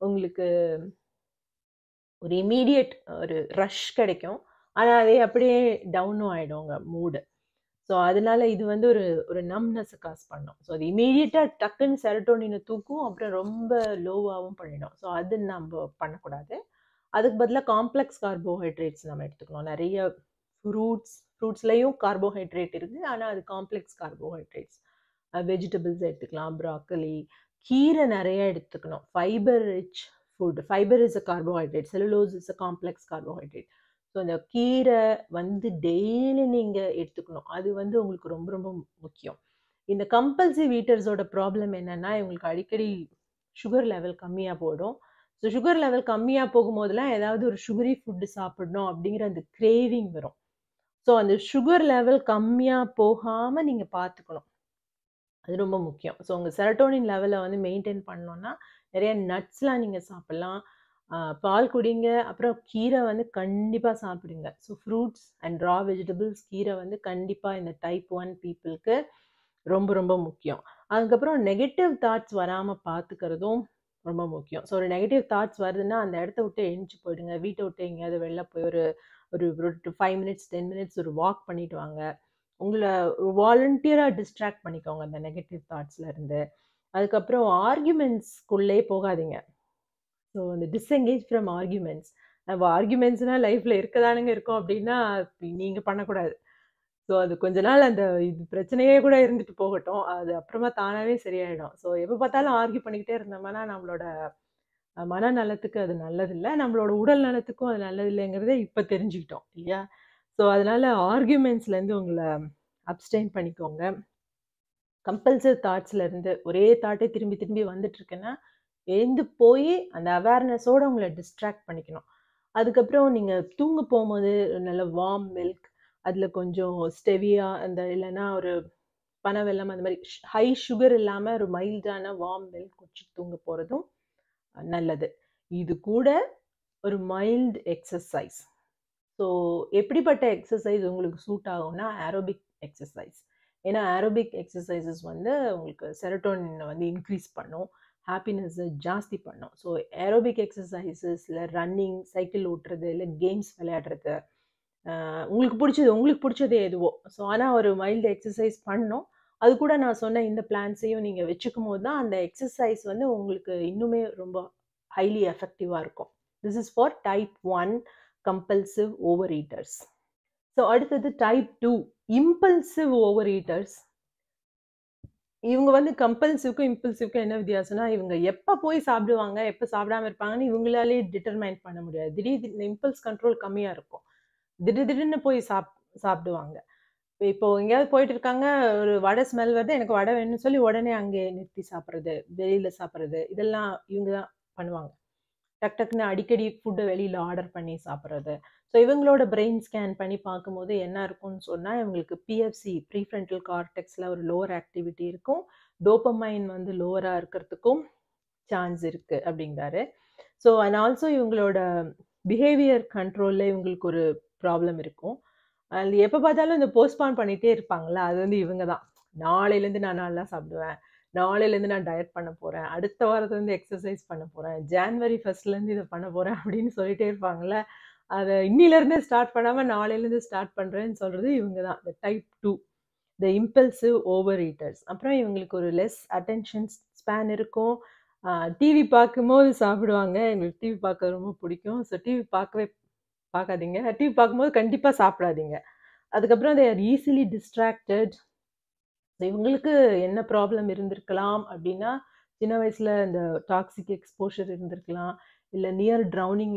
உங்களுக்கு ஒரு இமீடியட் ஒரு ரஷ் கிடைக்கும். ஆனால் அதே அப்படியே டவுனும் ஆகிடும் உங்கள் மூடு. ஸோ அதனால இது வந்து ஒரு நம்னஸை காஸ் பண்ணும். ஸோ அது இமீடியட்டாக டக்குன்னு செரட்டோனினை தூக்கும், அப்புறம் ரொம்ப லோவாகவும் பண்ணிடும். ஸோ அது நம்ம பண்ணக்கூடாது. அதுக்கு பதிலாக காம்ப்ளெக்ஸ் கார்போஹைட்ரேட்ஸ் நம்ம எடுத்துக்கணும். நிறைய ஃப்ரூட்ஸ்லேயும் கார்போஹைட்ரேட் இருக்குது, ஆனால் அது காம்ப்ளெக்ஸ் கார்போஹைட்ரேட்ஸ். வெஜிடபிள்ஸ் எடுத்துக்கலாம், ப்ராக்கலி, கீரை நிறைய எடுத்துக்கணும். Fibre rich food. Fibre is a carbohydrate, cellulose is a complex carbohydrate. So அந்த கீரை வந்து டெய்லி நீங்கள் எடுத்துக்கணும். அது வந்து உங்களுக்கு ரொம்ப ரொம்ப முக்கியம். இந்த கம்பல்சிவ் ஈட்டர்ஸோட ப்ராப்ளம் என்னென்னா, இவங்களுக்கு அடிக்கடி சுகர் லெவல் கம்மியாக போடும். ஸோ சுகர் லெவல் கம்மியாக போகும்போதெல்லாம் ஏதாவது ஒரு சுகரி ஃபுட்டு சாப்பிடணும் அப்படிங்கிற அந்த கிரேவிங் வரும். ஸோ அந்த சுகர் லெவல் கம்மியாக போகாமல் நீங்கள் பார்த்துக்கணும். அது ரொம்ப முக்கியம். ஸோ உங்கள் செரட்டோனின் லெவலை வந்து மெயின்டைன் பண்ணணுன்னா நிறைய நட்ஸ்லாம் நீங்கள் சாப்பிட்லாம், பால் குடிங்க, அப்புறம் கீரை வந்து கண்டிப்பாக சாப்பிடுங்க. So fruits and raw vegetables, கீரை வந்து கண்டிப்பாக இந்த டைப் 1 பீப்புளுக்கு ரொம்ப ரொம்ப முக்கியம். அதுக்கப்புறம் நெகட்டிவ் தாட்ஸ் வராமல் பார்த்துக்கிறதும் ரொம்ப முக்கியம். ஸோ ஒரு நெகட்டிவ் தாட்ஸ் வருதுன்னா அந்த இடத்த விட்டு எழுந்துச்சு போயிடுங்க. வீட்டை விட்டு எங்கேயாவது வெளில போய் ஒரு 5 மினிட்ஸ் 10 மினிட்ஸ் ஒரு வாக் பண்ணிட்டு வாங்க. உங்களை வாலண்டியராக டிஸ்ட்ராக்ட் பண்ணிக்கோங்க அந்த நெகட்டிவ் தாட்ஸ்லேருந்து. அதுக்கப்புறம் ஆர்கியூமெண்ட்ஸ்குள்ளே போகாதீங்க. ஸோ அந்த டிஸ்எங்கேஜ் ஃப்ரம் ஆர்கியூமெண்ட்ஸ். நம்ம ஆர்கியூமெண்ட்ஸ்னால் லைஃப்பில் இருக்கதானுங்க இருக்கோம் அப்படின்னா நீங்கள் பண்ணக்கூடாது. ஸோ அது கொஞ்ச நாள் அந்த இது பிரச்சனையே கூட இருந்துட்டு போகட்டும், அது அப்புறமா தானாகவே சரியாயிடும். ஸோ எப்போ பார்த்தாலும் ஆர்கியூ பண்ணிக்கிட்டே இருந்தோம்னா நம்மளோட மனநலத்துக்கு அது நல்லதில்லை, நம்மளோட உடல் நலத்துக்கும் அது நல்லதில்லைங்கிறத இப்போ தெரிஞ்சுக்கிட்டோம் இல்லையா? ஸோ அதனால் ஆர்கியூமெண்ட்ஸ்லேருந்து உங்களை அப்ஸ்டெயின் பண்ணிக்கோங்க. கம்பல்சிவ் தாட்ஸ்லேருந்து ஒரே தாட்டே திரும்பி திரும்பி வந்துட்டுருக்குன்னா எழுந்து போய் அந்த அவேர்னஸோட உங்களை டிஸ்ட்ராக்ட் பண்ணிக்கணும். அதுக்கப்புறம் நீங்கள் தூங்க போகும்போது நல்ல வார்ம் மில்க், அதில் கொஞ்சம் ஸ்டெவியா அந்த இல்லைன்னா ஒரு பனவெல்லம் அந்த மாதிரி ஹை சுகர் இல்லாமல் ஒரு மைல்டான வார்ம் மில்க் குடிச்சு தூங்க போகிறதும் நல்லது. இது கூட ஒரு மைல்டு எக்ஸசைஸ். ஸோ எப்படிப்பட்ட எக்ஸசைஸ் உங்களுக்கு சூட் ஆகும்னா ஏரோபிக் எக்ஸசைஸ். ஏன்னா ஏரோபிக் எக்ஸசைசஸ் வந்து உங்களுக்கு செரோட்டோனினை வந்து இன்க்ரீஸ் பண்ணும், ஹாப்பினஸ்ஸை ஜாஸ்தி பண்ணும். ஸோ ஏரோபிக் எக்ஸசைசஸ் இல்லை ரன்னிங், சைக்கிள் ஓட்டுறது, இல்லை கேம்ஸ் விளையாடுறது, உங்களுக்கு பிடிச்சது எதுவோ. ஸோ ஆனால் ஒரு மைல்டு எக்ஸசைஸ் பண்ணணும். அது கூட நான் சொன்ன இந்த பிளான்ஸையும் நீங்கள் வச்சுக்கும் போது தான் அந்த எக்ஸசைஸ் வந்து உங்களுக்கு இன்னுமே ரொம்ப ஹைலி எஃபெக்டிவாக இருக்கும். This is for type 1 compulsive over eaters. So அடுத்தது டைப் 2 இம்பல்சிவ் ஓவர் ஈட்டர்ஸ். இவங்க வந்து கம்பல்சிவ்க்கும் இம்பல்சிவ்க்கும் என்ன வித்தியாசம்னா, இவங்க எப்போ போய் சாப்பிடுவாங்க, எப்போ சாப்பிடாம இருப்பாங்கன்னு இவங்களாலே டிட்டர்மைன் பண்ண முடியாது. திடீர்னு இம்பல்ஸ் கண்ட்ரோல் கம்மியாக இருக்கும். திடீர்னு போய் சாப்பிடுவாங்க. இப்போ எங்கேயாவது போயிட்டு இருக்காங்க, ஒரு வடை ஸ்மெல் வருது, எனக்கு வடை வேணும்னு சொல்லி உடனே அங்கே நிறுத்தி சாப்பிட்றது, வெளியில் சாப்பிட்றது, இதெல்லாம் இவங்க தான் பண்ணுவாங்க. டக்குன்னு அடிக்கடி ஃபுட்டை வெளியில் ஆர்டர் பண்ணி சாப்பிட்றது. ஸோ இவங்களோட பிரெயின் ஸ்கேன் பண்ணி பார்க்கும்போது என்ன இருக்கும்னு சொன்னால், இவங்களுக்கு பிஎஃப்சி ப்ரீஃப்ரண்டல் கார்டெக்ஸில் ஒரு லோவர் ஆக்டிவிட்டி இருக்கும், டோபமைன் வந்து லோவராக இருக்கிறதுக்கும் சான்ஸ் இருக்குது அப்படிங்கிறாரு. ஸோ அண்ட் ஆல்சோ இவங்களோட பிஹேவியர் கண்ட்ரோலில் இவங்களுக்கு ஒரு ப்ராப்ளம் இருக்கும். அது எப்போ பார்த்தாலும் இந்த போஸ்ட்பான் பண்ணிகிட்டே இருப்பாங்களா, அது வந்து இவங்க தான். நாளையிலேருந்து நான் நல்லா சாப்பிடுவேன், நாளையிலேருந்து நான் டயட் பண்ண போகிறேன், அடுத்த வாரத்துலேருந்து எக்ஸசைஸ் பண்ண போகிறேன், ஜான்வரி 1 இதை பண்ண போகிறேன் அப்படின்னு சொல்லிகிட்டே இருப்பாங்களே, அதை இன்னிலேருந்தே ஸ்டார்ட் பண்ணாமல் நாளையிலேருந்து ஸ்டார்ட் பண்ணுறேன்னு சொல்கிறது இவங்க தான், இந்த டைப் 2, த இம்பல்சிவ் ஓவர் ஈட்டர்ஸ். அப்புறம் இவங்களுக்கு ஒரு லெஸ் அட்டென்ஷன் ஸ்பேன் இருக்கும். டிவி பார்க்கும்போது சாப்பிடுவாங்க. எங்களுக்கு டிவி பார்க்க ரொம்ப பிடிக்கும். ஸோ டிவி பார்க்காதீங்க. டிவி பார்க்கும்போது கண்டிப்பாக சாப்பிடாதீங்க. அதுக்கப்புறம் தே ஆர் ஈஸிலி டிஸ்ட்ராக்டட். இவங்களுக்கு என்ன ப்ராப்ளம் இருந்திருக்கலாம் அப்படின்னா, சின்ன வயசில் இந்த டாக்ஸிக் எக்ஸ்போஷர் இருந்திருக்கலாம், இல்லை நியர் ட்ரௌனிங்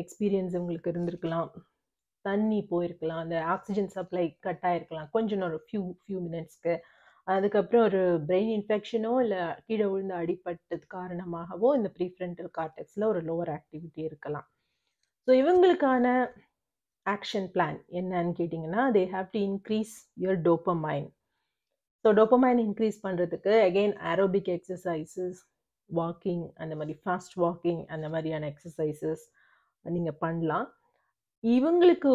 எக்ஸ்பீரியன்ஸ் இவங்களுக்கு இருந்திருக்கலாம், தண்ணி போயிருக்கலாம், அந்த ஆக்சிஜன் சப்ளை கட் ஆகிருக்கலாம் கொஞ்சம் ஒரு ஃபியூ மினிட்ஸ்க்கு. அதுக்கப்புறம் ஒரு பிரெயின் இன்ஃபெக்ஷனோ இல்லை கீழே விழுந்து அடிபட்டது காரணமாகவோ இந்த ப்ரீஃப்ரண்டல் கார்டெக்ஸில் ஒரு லோவர் ஆக்டிவிட்டி இருக்கலாம். ஸோ இவங்களுக்கான ஆக்ஷன் பிளான் என்னன்னு கேட்டிங்கன்னா, they have to increase your dopamine. So dopamine increase பண்ணுறதுக்கு அகெயின் ஏரோபிக் எக்ஸசைசஸ், வாக்கிங், அந்த மாதிரி ஃபாஸ்ட் வாக்கிங், அந்த மாதிரியான எக்ஸசைசஸ் நீங்கள் பண்ணலாம். இவங்களுக்கு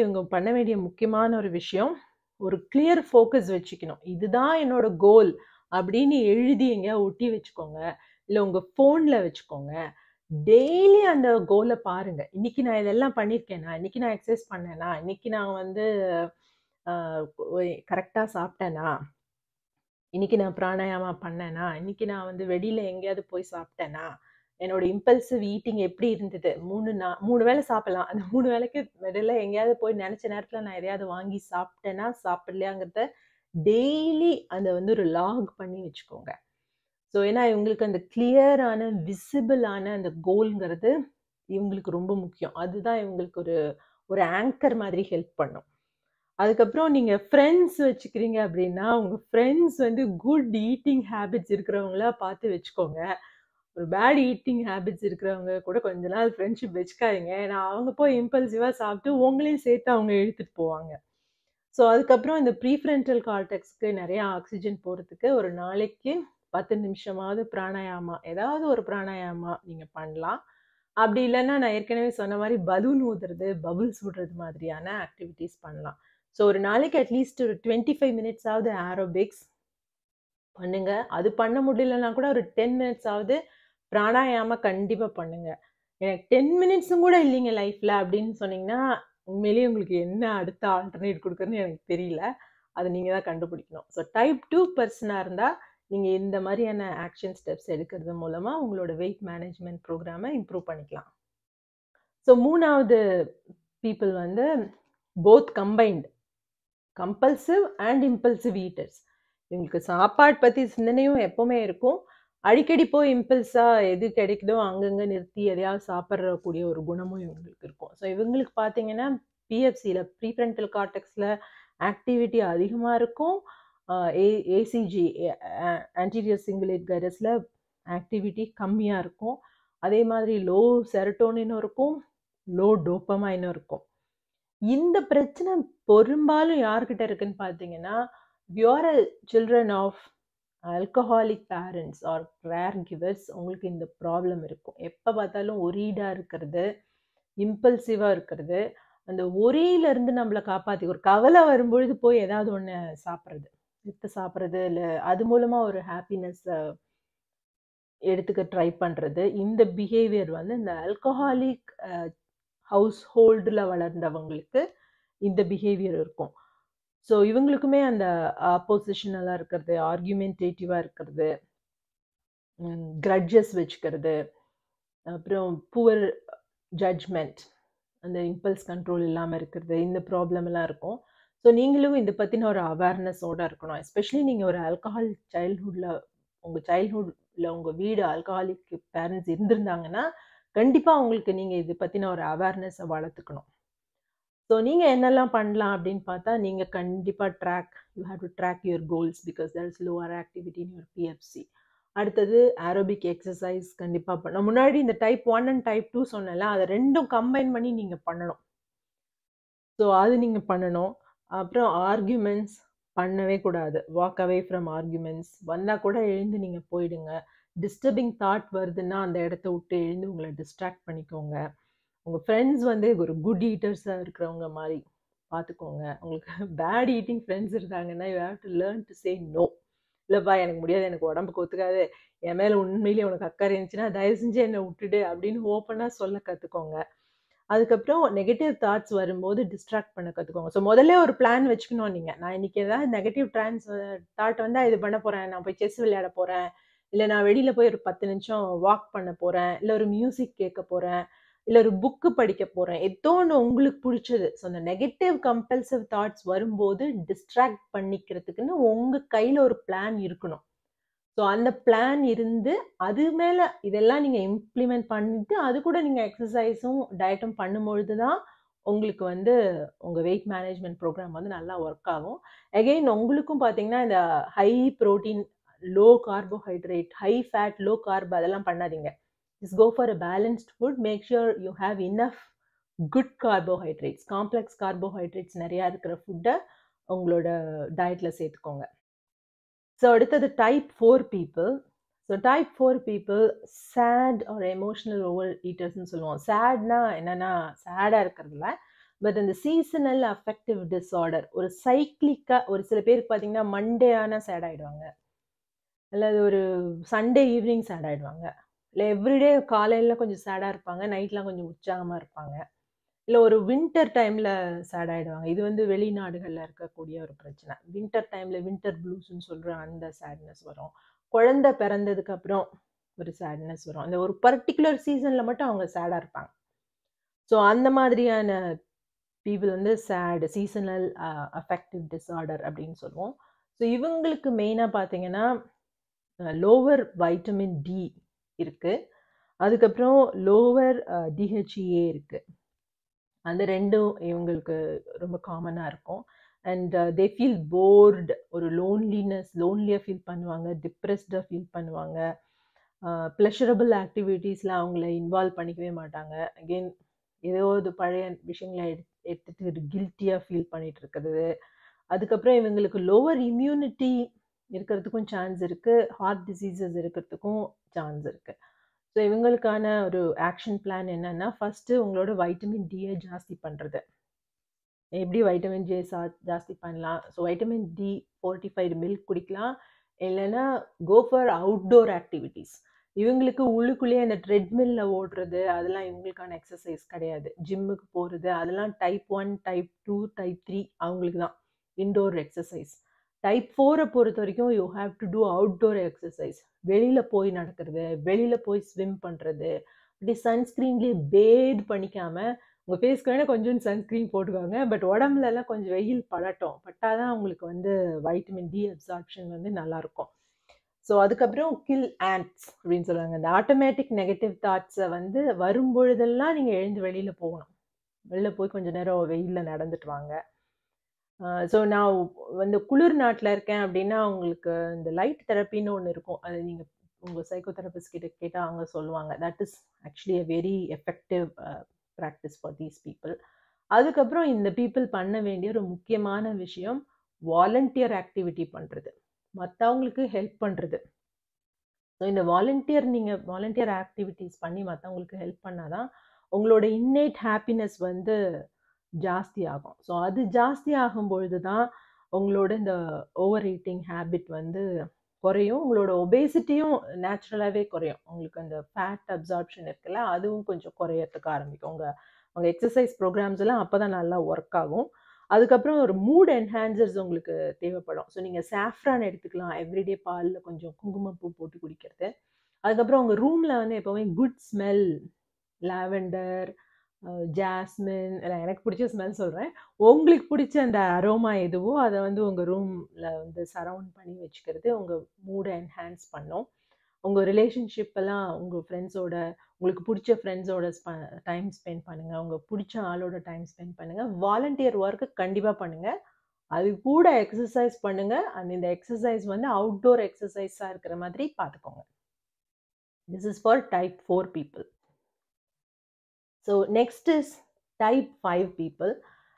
இவங்க பண்ண வேண்டிய முக்கியமான ஒரு விஷயம், ஒரு கிளியர் ஃபோக்கஸ் வச்சுக்கணும். இதுதான் என்னோட கோல் அப்படின்னு எழுதி எங்கேயா ஒட்டி வச்சுக்கோங்க, இல்லை உங்கள் ஃபோனில் வச்சுக்கோங்க. டெய்லி அந்த கோலை பாருங்க. இன்னைக்கு நான் இதெல்லாம் பண்ணியிருக்கேனா, இன்னைக்கு நான் எக்ஸசைஸ் பண்ணேனா, இன்னைக்கு நான் வந்து கரெக்டாக சாப்பிட்டேனா, இன்னைக்கு நான் பிராணாயாமா பண்ணேனா, இன்னைக்கு நான் வந்து வெளியில் எங்கேயாவது போய் சாப்பிட்டேனா, என்னோட இம்பல்சிவ் ஈட்டிங் எப்படி இருந்தது, 3 வேளை சாப்பிடலாம், அந்த 3 வேளைக்கு இடையில எங்கேயாவது போய் நினச்ச நேரத்தில் நான் எதையாவது வாங்கி சாப்பிட்டேனா சாப்பிடலையாங்கிறத டெய்லி அதை வந்து ஒரு லாக் பண்ணி வச்சுக்கோங்க. ஸோ ஏன்னா இவங்களுக்கு அந்த கிளியரான விசிபிளான அந்த கோல்ங்கிறது இவங்களுக்கு ரொம்ப முக்கியம். அதுதான் இவங்களுக்கு ஒரு ஆங்கர் மாதிரி ஹெல்ப் பண்ணும். அதுக்கப்புறம் நீங்கள் ஃப்ரெண்ட்ஸ் வச்சுக்கிறீங்க அப்படின்னா, உங்கள் ஃப்ரெண்ட்ஸ் வந்து குட் ஈட்டிங் ஹேபிட்ஸ் இருக்கிறவங்களா பார்த்து வச்சுக்கோங்க. ஒரு பேட் ஈட்டிங் ஹேபிட்ஸ் இருக்கிறவங்க கூட கொஞ்ச நாள் ஃப்ரெண்ட்ஷிப் வச்சுக்காதீங்க. ஏன்னா அவங்க போய் இம்பல்சிவாக சாப்பிட்டு உங்களையும் சேர்த்து அவங்க இழுத்துட்டு போவாங்க. ஸோ அதுக்கப்புறம் இந்த ப்ரீஃப்ரண்டல் கார்டெக்ஸ்க்கு நிறைய ஆக்சிஜன் போகிறதுக்கு ஒரு நாளைக்கு 10 நிமிஷமாவது பிராணாயாமா, ஏதாவது ஒரு பிராணாயாமா நீங்கள் பண்ணலாம். அப்படி இல்லைன்னா நான் ஏற்கனவே சொன்ன மாதிரி பலூன் ஊதுறது, பபுள்ஸ் விடுறது மாதிரியான ஆக்டிவிட்டீஸ் பண்ணலாம். ஸோ ஒரு நாளைக்கு அட்லீஸ்ட் ஒரு 25 மினிட்ஸாவது ஏரோபிக்ஸ் பண்ணுங்க. அது பண்ண முடியலன்னா கூட ஒரு 10 மினிட்ஸாவது பிராணாயாமா கண்டிப்பாக பண்ணுங்க. எனக்கு 10 மினிட்ஸும் கூட இல்லைங்க லைஃப்பில் அப்படின்னு சொன்னீங்கன்னா, உண்மையிலேயே உங்களுக்கு என்ன அடுத்த ஆல்டர்னேட் கொடுக்குறதுன்னு எனக்கு தெரியல. அதை நீங்கள் தான் கண்டுபிடிக்கணும். ஸோ டைப் 2 பர்சனாக இருந்தால் நீங்கள் இந்த மாதிரியான ஆக்ஷன் ஸ்டெப்ஸ் எடுக்கிறது மூலமாக உங்களோட வெயிட் மேனேஜ்மெண்ட் ப்ரோக்ராமை இம்ப்ரூவ் பண்ணிக்கலாம். ஸோ 3வது பீப்புள் வந்து both combined compulsive and impulsive eaters. இவங்களுக்கு சாப்பாடு பற்றி சிந்தனையும் எப்போவுமே இருக்கும். அடிக்கடி போய் இம்பல்ஸாக எது கிடைக்குதோ அங்கங்கே நிறுத்தி எதையாவது சாப்பிட்றக்கூடிய ஒரு குணமும் இவங்களுக்கு இருக்கும். ஸோ இவங்களுக்கு பார்த்தீங்கன்னா பிஎஃப்சியில் ப்ரீஃப்ரண்டல் கார்டெக்ஸில் ஆக்டிவிட்டி அதிகமாக இருக்கும். ஏசிஜி ஆன்டீரியர் சிங்குலேட் கைரஸில் ஆக்டிவிட்டி கம்மியாக இருக்கும். அதே மாதிரி லோ செரட்டோனினும் இருக்கும், லோ டோப்பமைனும் இருக்கும். இந்த பிரச்சனை பெரும்பாலும் யார்கிட்ட இருக்குன்னு பார்த்தீங்கன்னா, your children of alcoholic parents or care givers. உங்களுக்கு இந்த ப்ராப்ளம் இருக்கும். எப்போ பார்த்தாலும் ஒரீடாக இருக்கிறது, இம்பல்சிவாக இருக்கிறது, அந்த ஒரேயிலேருந்து நம்மளை காப்பாற்றி ஒரு கவலை வரும்பொழுது போய் ஏதாவது ஒன்று சாப்பிட்றது, எடுத்து சாப்பிட்றது, இல்லை அது மூலமாக ஒரு ஹாப்பினஸ்ஸை எடுத்துக்க ட்ரை பண்ணுறது. இந்த பிஹேவியர் வந்து இந்த ஆல்கஹாலிக் ஹவுஸ் ஹோல்டில் வளர்ந்தவங்களுக்கு இந்த பிஹேவியர் இருக்கும். ஸோ இவங்களுக்குமே அந்த ஆப்போசிஷனலாக இருக்கிறது, ஆர்கியூமெண்டேட்டிவாக இருக்கிறது, கிரட்ஜஸ் வச்சுக்கிறது, அப்புறம் புவர் ஜட்ஜ்மெண்ட், அந்த இம்பல்ஸ் கண்ட்ரோல் இல்லாமல் இருக்கிறது, இந்த ப்ராப்ளம் எல்லாம் இருக்கும். ஸோ நீங்களும் இதை பற்றின ஒரு அவேர்னஸோடு இருக்கணும். எஸ்பெஷலி நீங்கள் ஒரு ஆல்கஹால் சைல்ட்ஹுட்டில், உங்கள் சைல்ட்ஹுட்டில் உங்கள் வீடு ஆல்கஹாலிக் பேரண்ட்ஸ் இருந்திருந்தாங்கன்னா கண்டிப்பாக உங்களுக்கு நீங்கள் இது பற்றின ஒரு அவேர்னஸை வளர்த்துக்கணும். ஸோ நீங்கள் என்னெல்லாம் பண்ணலாம் அப்படின்னு பார்த்தா, நீங்கள் கண்டிப்பாக you have to track your goals because there is lower activity in your PFC. அடுத்தது ஏரோபிக் எக்ஸசைஸ் கண்டிப்பாக பண்ணணும். முன்னாடி இந்த டைப் 1 அண்ட் டைப் 2 சொன்னல, அதை ரெண்டும் கம்பைன் பண்ணி நீங்கள் பண்ணணும். ஸோ அது நீங்கள் பண்ணணும். அப்புறம் ஆர்கியூமெண்ட்ஸ் பண்ணவே கூடாது. Walk away from arguments. வந்தால் கூட எழுந்து நீங்கள் போயிடுங்க. டிஸ்டர்பிங் தாட் வருதுன்னா அந்த இடத்த விட்டு எழுந்து உங்களை டிஸ்ட்ராக்ட் பண்ணிக்கோங்க. உங்கள் ஃப்ரெண்ட்ஸ் வந்து ஒரு குட் ஈட்டர்ஸாக இருக்கிறவங்க மாதிரி பார்த்துக்கோங்க. உங்களுக்கு பேட் ஈட்டிங் ஃப்ரெண்ட்ஸ் இருந்தாங்கன்னா you have to learn to say no. இல்லைப்பா எனக்கு முடியாது, எனக்கு உடம்புக்கு ஒத்துக்காது, என் மேலே உண்மையிலேயே உனக்கு அக்கறை இருந்துச்சுன்னா தயவு செஞ்சு என்னை விட்டுடு அப்படின்னு ஓப்பனாக சொல்ல கற்றுக்கோங்க. அதுக்கப்புறம் நெகட்டிவ் தாட்ஸ் வரும்போது டிஸ்ட்ராக்ட் பண்ண கற்றுக்கோங்க. ஸோ முதல்ல ஒரு பிளான் வச்சுக்கணும். நீங்கள் நான் இன்னைக்கு ஏதாவது நெகட்டிவ் தாட் வந்தால் இது பண்ண போகிறேன், நான் போய் செஸ் விளையாட போகிறேன், இல்லை நான் வெளியில் போய் ஒரு 10 நிமிஷம் வாக் பண்ண போகிறேன், இல்லை ஒரு மியூசிக் கேட்க போகிறேன், இல்லை ஒரு புக்கு படிக்க போகிறேன், ஏதோ ஒன்று உங்களுக்கு பிடிச்சது. ஸோ அந்த நெகட்டிவ் கம்பல்சிவ் தாட்ஸ் வரும்போது டிஸ்ட்ராக்ட் பண்ணிக்கிறதுக்குன்னு உங்கள் கையில் ஒரு பிளான் இருக்கணும். ஸோ அந்த பிளான் இருந்து அது மேலே இதெல்லாம் நீங்கள் இம்ப்ளிமெண்ட் பண்ணிட்டு அது கூட நீங்கள் எக்ஸசைஸும் டயட்டும் பண்ணும்பொழுது தான் உங்களுக்கு வந்து உங்கள் வெயிட் மேனேஜ்மெண்ட் ப்ரோக்ராம் வந்து நல்லா ஒர்க் ஆகும். அகெயின் உங்களுக்கும் பார்த்தீங்கன்னா இந்த high protein, low carbohydrate, high fat, low carb அதெல்லாம் பண்ணாதீங்க. Just go for a balanced food. Make sure you have enough good carbohydrates. Complex carbohydrates நிறையா இருக்கிற ஃபுட்டை உங்களோட டயட்டில் சேர்த்துக்கோங்க. ஸோ அடுத்தது type 4 people. So type 4 people sad are emotional over ஈட்டர்ஸ்ன்னு சொல்லுவோம். சேட்னா என்னென்னா சேடாக இருக்கிறதுல, பட் அந்த சீசனல் அஃபெக்டிவ் டிஸார்டர், ஒரு சைக்கிளிக்காக, ஒரு சில பேருக்கு பார்த்தீங்கன்னா மண்டே ஆனால் சேட் ஆகிடுவாங்க, அல்லது ஒரு சண்டே ஈவினிங் சேட் ஆகிடுவாங்க, இல்லை எவ்ரிடே காலையில் கொஞ்சம் சேடாக இருப்பாங்க, நைட்லாம் கொஞ்சம் உற்சாகமாக இருப்பாங்க, இல்லை ஒரு வின்டர் டைமில் சேட் ஆகிடுவாங்க. இது வந்து வெளிநாடுகளில் இருக்கக்கூடிய ஒரு பிரச்சனை. வின்டர் டைமில் வின்டர் ப்ளூஸ்ன்னு சொல்கிற அந்த சேட்னஸ் வரும். குழந்தை பிறந்ததுக்கப்புறம் ஒரு சேட்னஸ் வரும். அந்த ஒரு பர்டிகுலர் சீசனில் மட்டும் அவங்க சேடாக இருப்பாங்க. ஸோ அந்த மாதிரியான பீப்புள் வந்து சேட், சீசனல் அஃபெக்டிவ் டிஸார்டர் அப்படின்னு சொல்லுவோம். ஸோ இவங்களுக்கு மெயினாக பார்த்தீங்கன்னா லோவர் வைட்டமின் டி இருக்குது, அதுக்கப்புறம் லோவர் டிஹெச்இஏ இருக்குது. அந்த ரெண்டும் இவங்களுக்கு ரொம்ப காமனாக இருக்கும். அண்ட் தே ஃபீல் போர்டு, ஒரு லோன்லியாக ஃபீல் பண்ணுவாங்க, டிப்ரெஸ்டாக ஃபீல் பண்ணுவாங்க. ப்ளஷரபிள் ஆக்டிவிட்டீஸில் அவங்கள இன்வால்வ் பண்ணிக்கவே மாட்டாங்க. அகெயின் ஏதோ ஒரு பழைய விஷயங்களை எடுத்துகிட்டு கில்ட்டியாக ஃபீல் பண்ணிட்டு இருக்கிறது. அதுக்கப்புறம் இவங்களுக்கு லோவர் இம்யூனிட்டி இருக்கிறதுக்கும் சான்ஸ் இருக்குது, ஹார்ட் டிசீசஸ் இருக்கிறதுக்கும் சான்ஸ் இருக்குது. ஸோ இவங்களுக்கான ஒரு ஆக்ஷன் பிளான் என்னென்னா, ஃபஸ்ட்டு உங்களோட வைட்டமின் டியை ஜாஸ்தி பண்ணுறது. எப்படி வைட்டமின் டி ஜாஸ்தி பண்ணலாம்? So vitamin D fortified milk குடிக்கலாம், இல்லைன்னா கோ ஃபார் அவுட்டோர் ஆக்டிவிட்டீஸ். இவங்களுக்கு உள்ளுக்குள்ளேயே அந்த ட்ரெட்மில்லில் ஓடுறது அதெல்லாம் இவங்களுக்கான எக்ஸசைஸ் கிடையாது. ஜிம்முக்கு போகிறது அதெல்லாம் டைப் 1, டைப் 2, டைப் 3 அவங்களுக்கு தான் இன்டோர் எக்ஸசைஸ். டைப் 4 பொறுத்த வரைக்கும் you have to do outdoor exercise. வெளியில் போய் நடக்கிறது, வெளியில் போய் ஸ்விம் பண்ணுறது, அப்படி சன்ஸ்க்ரீன்லேயே பேட் பண்ணிக்காமல், உங்கள் ஃபேஸ்க்கு வேணால் கொஞ்சம் சன்ஸ்க்ரீன் போட்டுக்கோங்க, பட் உடம்புலலாம் கொஞ்சம் வெயில் பட்டால் தான் உங்களுக்கு வந்து வைட்டமின் டி அப்சார்ப்ஷன் வந்து நல்லாயிருக்கும். ஸோ அதுக்கப்புறம் கில் ஆண்ட்ஸ் அப்படின்னு சொல்லுவாங்க. இந்த ஆட்டோமேட்டிக் நெகட்டிவ் தாட்ஸை வந்து வரும்பொழுதெல்லாம் நீங்கள் எழுந்து வெளியில் போகணும். வெளியில் போய் கொஞ்சம் நேரம் வெயிலில் நடந்துட்டு வாங்க. ஸோ நான் வந்து குளிர் நாட்டில் இருக்கேன் அப்படின்னா உங்களுக்கு இந்த லைட் தெரப்பின்னு ஒன்று இருக்கும், அதை நீங்கள் உங்கள் சைக்கோதெரபிஸ்ட் கிட்ட கேட்டால் அவங்க சொல்லுவாங்க. That is actually a very effective practice for these people. அதுக்கப்புறம் இந்த பீப்புள் பண்ண வேண்டிய ஒரு முக்கியமான விஷயம் வாலண்டியர் ஆக்டிவிட்டி பண்ணுறது, மற்றவங்களுக்கு ஹெல்ப் பண்ணுறது. ஸோ இந்த நீங்கள் வாலண்டியர் ஆக்டிவிட்டீஸ் பண்ணி மற்றவங்களுக்கு ஹெல்ப் பண்ணாதான் உங்களோட இன்னேட் ஹாப்பினஸ் வந்து ஜாஸ்தி ஆகும். ஸோ அது ஜாஸ்தி ஆகும் பொழுது தான் உங்களோட இந்த ஓவர் ஈட்டிங் ஹேபிட் வந்து குறையும். உங்களோட ஒபேசிட்டியும் நேச்சுரலாகவே குறையும். உங்களுக்கு அந்த ஃபேட் அப்சார்ப்ஷன் இருக்குல்ல, அதுவும் கொஞ்சம் குறையறதுக்கு ஆரம்பிக்கும். உங்கள் எக்ஸசைஸ் ப்ரோக்ராம்ஸ் எல்லாம் அப்போ தான் நல்லா ஒர்க் ஆகும். அதுக்கப்புறம் ஒரு மூட் என்ஹான்சர்ஸ் உங்களுக்கு தேவைப்படும். ஸோ நீங்கள் சாஃப்ரான் எடுத்துக்கலாம், எவ்ரிடே பாலில் கொஞ்சம் குங்குமப்பூ போட்டு குடிக்கிறது. அதுக்கப்புறம் உங்கள் ரூமில் வந்து எப்போவுமே குட் ஸ்மெல், லாவெண்டர், ஜாஸ்மின், எனக்கு பிடிச்ச ஸ்மெல் சொல்கிறேன், உங்களுக்கு பிடிச்ச அந்த அரோமா எதுவோ அதை வந்து உங்கள் ரூமில் வந்து சரவுண்ட் பண்ணி வச்சுக்கிறது உங்கள் மூடை என்ஹான்ஸ் பண்ணும். உங்கள் ரிலேஷன்ஷிப் எல்லாம் உங்கள் ஃப்ரெண்ட்ஸோட, உங்களுக்கு பிடிச்ச ஃப்ரெண்ட்ஸோட டைம் ஸ்பெண்ட் பண்ணுங்கள், உங்கள் பிடிச்ச ஆளோட டைம் ஸ்பெண்ட் பண்ணுங்கள். வாலண்டியர் ஒர்க்கு கண்டிப்பாக பண்ணுங்கள். அது கூட எக்ஸசைஸ் பண்ணுங்கள். அண்ட் இந்த எக்ஸசைஸ் வந்து அவுட்டோர் எக்ஸசைஸாக இருக்கிற மாதிரி பார்த்துக்கோங்க. This is for type 4 people. So next is type 5 people.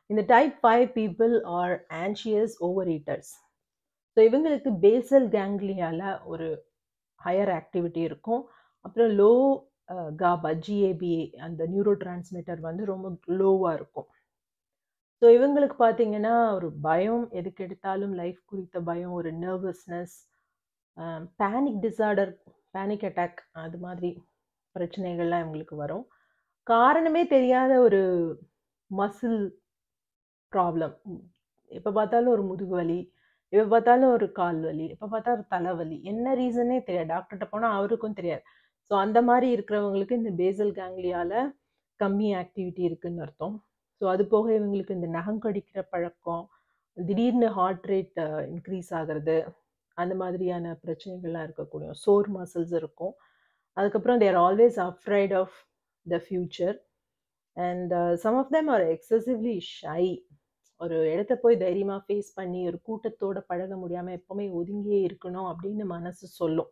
இந்த type 5 people are anxious over eaters. So இவங்களுக்கு பேசல் கேங்லியால ஒரு ஹையர் ஆக்டிவிட்டி இருக்கும். அப்புறம் லோ காபா, ஜிஏபிஏ, அந்த நியூரோ டிரான்ஸ்மிட்டர் வந்து ரொம்ப லோவாக இருக்கும். ஸோ இவங்களுக்கு பார்த்தீங்கன்னா ஒரு பயம், எதுக்கு எடுத்தாலும் லைஃப் குறித்த பயம், ஒரு nervousness, panic disorder, panic attack, அது மாதிரி பிரச்சனைகள்லாம் இவங்களுக்கு வரும். காரணமே தெரியாத ஒரு மசில் ப்ராப்ளம், எப்போ பார்த்தாலும் ஒரு முதுகு வலி, எப்போ பார்த்தாலும் ஒரு கால் வலி, எப்போ பார்த்தா ஒரு தலைவலி, என்ன ரீசனே தெரியாது. டாக்டர்கிட்ட போனால் அவருக்கும் தெரியாது. ஸோ அந்த மாதிரி இருக்கிறவங்களுக்கு இந்த பேசல் கேங்லியால கம்மி ஆக்டிவிட்டி இருக்குன்னு அர்த்தம். ஸோ அது போக இவங்களுக்கு இந்த நகம் கடிக்கிற பழக்கம், திடீர்னு ஹார்ட் ரேட் இன்க்ரீஸ் ஆகிறது, அந்த மாதிரியான பிரச்சனைகள்லாம் இருக்கக்கூடிய சோர் மசில்ஸ் இருக்கும். அதுக்கப்புறம் there always afraid of the future. And some of them are excessively shy. ஒரு இடத்த போய் தைரியமாக ஃபேஸ் பண்ணி ஒரு கூட்டத்தோட பழக முடியாமல் எப்போவுமே ஒதுங்கியே இருக்கணும் அப்படின்னு மனசு சொல்லும்.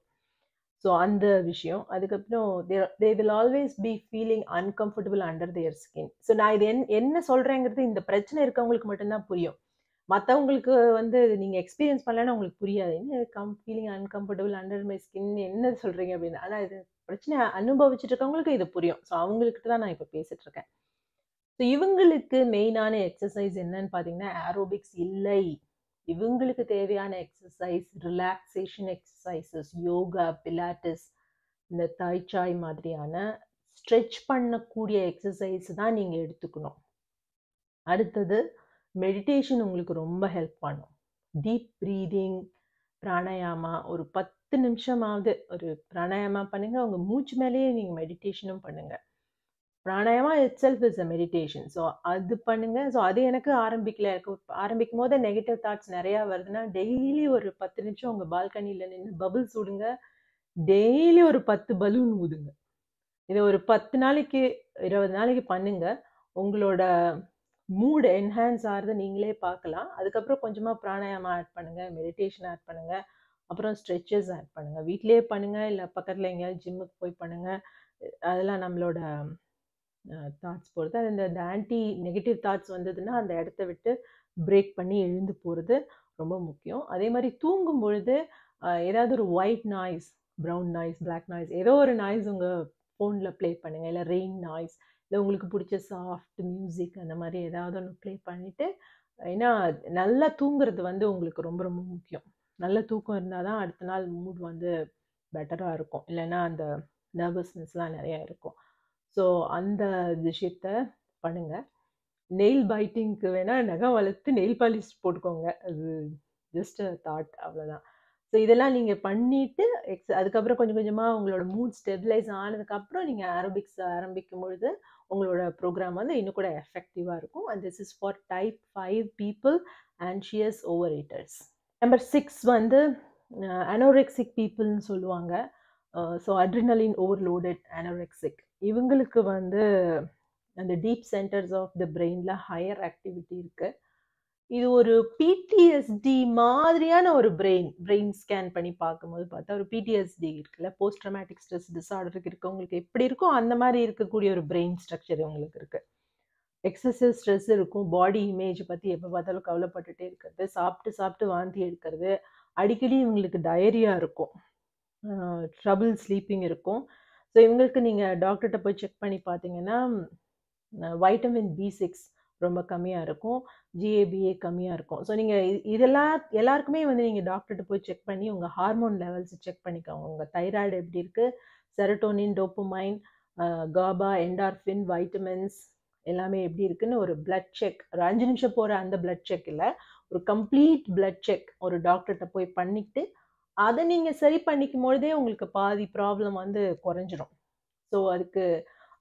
ஸோ அந்த விஷயம். அதுக்கப்புறம் they will always be feeling uncomfortable under there skin. So நான் இது என்ன சொல்கிறேங்கிறது இந்த பிரச்சனை இருக்கவங்களுக்கு மட்டும்தான் புரியும். மற்றவங்களுக்கு வந்து நீங்கள் எக்ஸ்பீரியன்ஸ் பண்ணலன்னா உங்களுக்கு புரியாது. என்ன feeling uncomfortable under my skin என்ன சொல்கிறீங்க அப்படின்னு. ஆனால் இது பிரச்சனை அனுபவிச்சுட்டு இருக்கவங்களுக்கு இது புரியும். ஸோ அவங்கக்கிட்ட தான் நான் இப்போ பேசிகிட்டு இருக்கேன். ஸோ இவங்களுக்கு மெயினான எக்ஸசைஸ் என்னன்னு பார்த்தீங்கன்னா ஏரோபிக்ஸ் இல்லை. இவங்களுக்கு தேவையான எக்ஸசைஸ் ரிலாக்ஸேஷன் எக்ஸசைசஸ், யோகா, பிலாட்டிஸ், இந்த தாய்ச்சாய் மாதிரியான ஸ்ட்ரெச் பண்ணக்கூடிய எக்ஸசைஸ் தான் நீங்கள் எடுத்துக்கணும். அடுத்தது மெடிடேஷன் உங்களுக்கு ரொம்ப ஹெல்ப் பண்ணும். டீப் ப்ரீதிங், பிராணாயாமா, ஒரு 10 நிமிஷமாவது ஒரு பிராணாயாமா பண்ணுங்கள். உங்கள் மூச்சு மேலேயே நீங்கள் மெடிடேஷனும் பண்ணுங்கள். Pranayama it self is a meditation. So அது பண்ணுங்க. ஸோ அது எனக்கு ஆரம்பிக்கும் போது நெகட்டிவ் தாட்ஸ் நிறையா வருதுன்னா டெய்லி ஒரு 10 நிமிஷம் உங்கள் பால்கனியில் நின்று பபுள்ஸ் விடுங்க. டெய்லி ஒரு 10 பலூன் ஊதுங்க. இதை ஒரு 10 நாளைக்கு 20 நாளைக்கு பண்ணுங்க. உங்களோட மூட் என்ஹான்ஸ் ஆகிறத நீங்களே பார்க்கலாம். அதுக்கப்புறம் கொஞ்சமாக பிராணாயாமா ஆட் பண்ணுங்கள், மெடிடேஷன் ஆட் பண்ணுங்கள், அப்புறம் ஸ்ட்ரெச்சஸ் ஆட் பண்ணுங்கள். வீட்டிலேயே பண்ணுங்கள், இல்லை பக்கத்தில் எங்கேயாவது ஜிம்முக்கு போய் பண்ணுங்கள். அதெல்லாம் நம்மளோட தாட்ஸ் பொறுத்து. அது இந்த ஆன்டி நெகட்டிவ் தாட்ஸ் வந்ததுன்னா அந்த இடத்த விட்டு பிரேக் பண்ணி எழுந்து போகிறது ரொம்ப முக்கியம். அதே மாதிரி தூங்கும் பொழுது ஏதாவது ஒரு white noise, brown noise, black noise, ஏதோ ஒரு நாய்ஸ் உங்கள் ஃபோனில் ப்ளே பண்ணுங்கள். இல்லை ரெயின் நாய்ஸ், இல்லை உங்களுக்கு பிடிச்ச சாஃப்ட் மியூசிக், அந்த மாதிரி ஏதாவது ஒன்று ப்ளே பண்ணிவிட்டு. ஏன்னா நல்லா தூங்குறது வந்து உங்களுக்கு ரொம்ப ரொம்ப முக்கியம். நல்ல தூக்கம் இருந்தால் தான் அடுத்த நாள் மூட் வந்து பெட்டராக இருக்கும். இல்லைன்னா அந்த நர்வஸ்னஸ்லாம் நிறையா இருக்கும். ஸோ அந்த விஷயத்த பண்ணுங்கள். நெயில் பைட்டிங்க்கு வேணால் நகம் வளர்த்து நெயில் பாலிஷ் போட்டுக்கோங்க. அது ஜஸ்ட் அ தாட், அவ்வளோதான். ஸோ இதெல்லாம் நீங்கள் பண்ணிவிட்டு அதுக்கப்புறம் கொஞ்சம் கொஞ்சமாக உங்களோட மூட் ஸ்டெபிலைஸ் ஆனதுக்கப்புறம் நீங்கள் ஏரோபிக்ஸ் ஆரம்பிக்கும் பொழுது உங்களோட ப்ரோக்ராம் வந்து இன்னும் கூட எஃபெக்டிவாக இருக்கும். And this is for type 5 people anxious over eaters. Number 6 வந்து அனோரெக்சிக் பீப்புள்னு சொல்லுவாங்க. So adrenaline overloaded anorexic. இவங்களுக்கு வந்து அந்த டீப் சென்டர்ஸ் ஆஃப் த பிரெயினில் ஹையர் ஆக்டிவிட்டி இருக்குது. இது ஒரு பிடிஎஸ்டி மாதிரியான ஒரு பிரெயின் ஸ்கேன் பண்ணி பார்க்கும்போது பார்த்தா ஒரு பிடிஎஸ்டி இருக்குல்ல, போஸ்ட் ட்ராமேட்டிக் ஸ்ட்ரெஸ் டிஸார்டருக்கு இருக்கவங்களுக்கு எப்படி இருக்கோ அந்த மாதிரி இருக்கக்கூடிய ஒரு பிரெயின் ஸ்ட்ரக்சர் உங்களுக்கு இருக்கு. எக்ஸசிவ் ஸ்ட்ரெஸ் இருக்கும், பாடி இமேஜ் பற்றி எப்போ பார்த்தாலும் கவலைப்பட்டுட்டே இருக்கிறது, சாப்பிட்டு சாப்பிட்டு வாந்தி எடுக்கிறது, அடிக்கடி இவங்களுக்கு டயரியா இருக்கும், ட்ரபிள் ஸ்லீப்பிங் இருக்கும். ஸோ இவங்களுக்கு நீங்கள் டாக்டர்கிட்ட போய் செக் பண்ணி பார்த்தீங்கன்னா வைட்டமின் B6 ரொம்ப கம்மியாக இருக்கும், GABA கம்மியாக இருக்கும். ஸோ நீங்கள் இதெல்லாம் எல்லாருக்குமே வந்து நீங்கள் டாக்டர்கிட்ட போய் செக் பண்ணி உங்கள் ஹார்மோன் லெவல்ஸ் செக் பண்ணிக்கோங்க. உங்கள் தைராய்டு எப்படி இருக்குது, serotonin, dopamine, GABA, endorphin, vitamins எல்லாமே எப்படி இருக்குன்னு ஒரு பிளட் செக், ஒரு 5 நிமிஷம் போகிற அந்த பிளட் செக் இல்லை, ஒரு கம்ப்ளீட் பிளட் செக் ஒரு டாக்டர்கிட்ட போய் பண்ணிட்டு அதை நீங்கள் சரி பண்ணிக்கும் பொழுதே உங்களுக்கு பாதி ப்ராப்ளம் வந்து குறைஞ்சிரும். ஸோ அதுக்கு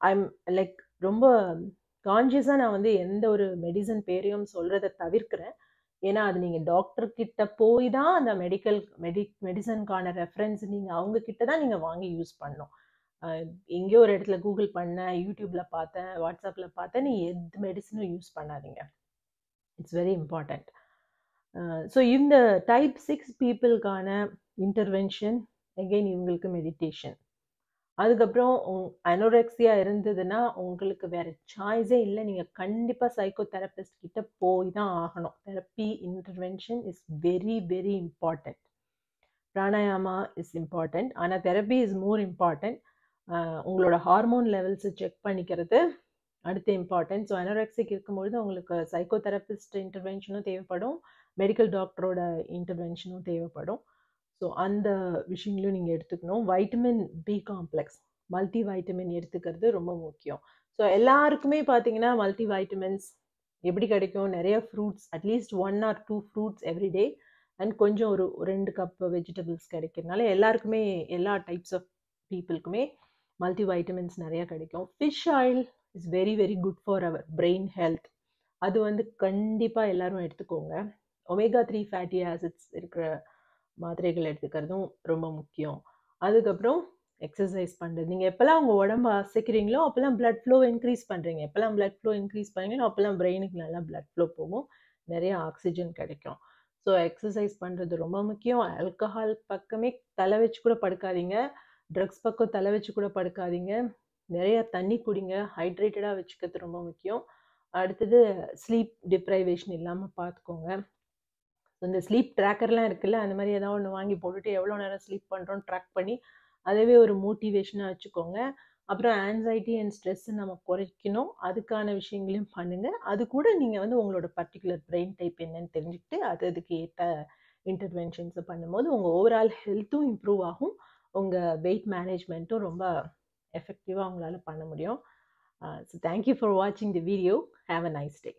ஐம் லைக் ரொம்ப கான்ஷியஸாக நான் வந்து எந்த ஒரு மெடிசன் பேரையும் சொல்கிறத தவிர்க்கிறேன். ஏன்னா அது நீங்கள் டாக்டர்கிட்ட போய் தான் அந்த மெடிசனுக்கான ரெஃபரன்ஸ் நீங்கள் அவங்கக்கிட்ட தான் நீங்கள் வாங்கி யூஸ் பண்ணணும். எங்கேயோ ஒரு இடத்துல கூகுள் பண்ணேன், யூடியூப்பில் பார்த்தேன், வாட்ஸ்அப்பில் பார்த்தேன், நீ எந்த மெடிசனும் யூஸ் பண்ணாதீங்க. It's very important. ஸோ இந்த டைப் 6 பீப்புளுக்கான இன்டர்வென்ஷன் அகெயின் இவங்களுக்கு மெடிடேஷன். அதுக்கப்புறம் அனோரெக்சியா இருந்ததுன்னா உங்களுக்கு வேற சாய்ஸே இல்லை, நீங்கள் கண்டிப்பாக சைக்கோ தெரபிஸ்ட் கிட்ட போய் தான் ஆகணும். Therapy intervention is very very important. Pranayama is important, ஆனால் தெரப்பி இஸ் மோர் இம்பார்ட்டண்ட். உங்களோட ஹார்மோன் லெவல்ஸை செக் பண்ணிக்கிறது அடுத்த இம்பார்ட்டன்ட். ஸோ அனோரெக்சிக் இருக்கும்பொழுது உங்களுக்கு சைக்கோ தெரபிஸ்ட் இன்டர்வென்ஷனும் தேவைப்படும், மெடிக்கல் டாக்டரோட இன்டர்வென்ஷனும் தேவைப்படும். ஸோ அந்த விஷயங்களும் நீங்கள் எடுத்துக்கணும். Vitamin B complex, multi vitamin எடுத்துக்கிறது ரொம்ப முக்கியம். ஸோ எல்லாருக்குமே பார்த்தீங்கன்னா மல்டி வைட்டமின்ஸ் எப்படி கிடைக்கும், நிறைய fruits, at least 1 or 2 fruits everyday, and கொஞ்சம் ஒரு 2 கப் வெஜிடபிள்ஸ் கிடைக்கிறதுனால எல்லாருக்குமே, எல்லா டைப்ஸ் ஆஃப் பீப்புளுக்குமே மல்டி வைட்டமின்ஸ் நிறையா கிடைக்கும். Fish oil is very very good for our brain health. அது வந்து கண்டிப்பாக எல்லாரும் எடுத்துக்கோங்க. ஒமேகா 3 ஃபேட்டி ஆசிட்ஸ் இருக்கிற மாத்திரைகள் எடுத்துக்கிறதும் ரொம்ப முக்கியம். அதுக்கப்புறம் எக்ஸசைஸ் பண்ணுறது. நீங்கள் எப்போல்லாம் உங்கள் உடம்பு அசைக்கிறீங்களோ அப்போல்லாம் பிளட் ஃப்ளோ இன்க்ரீஸ் பண்ணுறீங்க. எப்போல்லாம் பிளட் ஃப்ளோ இன்க்ரீஸ் பண்ணுறீங்களோ அப்போல்லாம் பிரெயினுக்கு நல்லா பிளட் ஃப்ளோ போகும், நிறைய ஆக்சிஜன் கிடைக்கும். ஸோ எக்ஸசைஸ் பண்ணுறது ரொம்ப முக்கியம். ஆல்கஹால் பக்கமே தலை வச்சு கூட படுக்காதீங்க, ட்ரக்ஸ் பக்கம் தலை வச்சு கூட படுக்காதீங்க. நிறைய தண்ணி குடிங்க, ஹைட்ரேட்டடாக வச்சுக்கிறது ரொம்ப முக்கியம். அடுத்தது ஸ்லீப் டிப்ரைவேஷன் இல்லாமல் பார்த்துக்கோங்க. இந்த ஸ்லீப் ட்ராக்கர்லாம் இருக்குல்ல, அந்த மாதிரி ஏதாவது ஒன்று வாங்கி போட்டுட்டு எவ்வளோ நேரம் ஸ்லீப் பண்ணுறோன்னு ட்ராக் பண்ணி அதுவே ஒரு மோட்டிவேஷனாக வச்சுக்கோங்க. அப்புறம் ஆன்சைட்டி அண்ட் ஸ்ட்ரெஸ்ஸை நம்ம குறைக்கணும், அதுக்கான விஷயங்களையும் பண்ணுங்கள். அது கூட நீங்கள் வந்து உங்களோட பர்டிகுலர் பிரெயின் டைப் என்னன்னு தெரிஞ்சுக்கிட்டு அதுக்கு ஏற்ற இன்டர்வென்ஷன்ஸை பண்ணும்போது உங்கள் ஓவரால் ஹெல்த்தும் இம்ப்ரூவ் ஆகும், உங்கள் வெயிட் மேனேஜ்மெண்ட்டும் ரொம்ப எஃபெக்டிவாக உங்களால் பண்ண முடியும். ஸோ தேங்க்யூ ஃபார் வாட்சிங் the video. Have a nice day.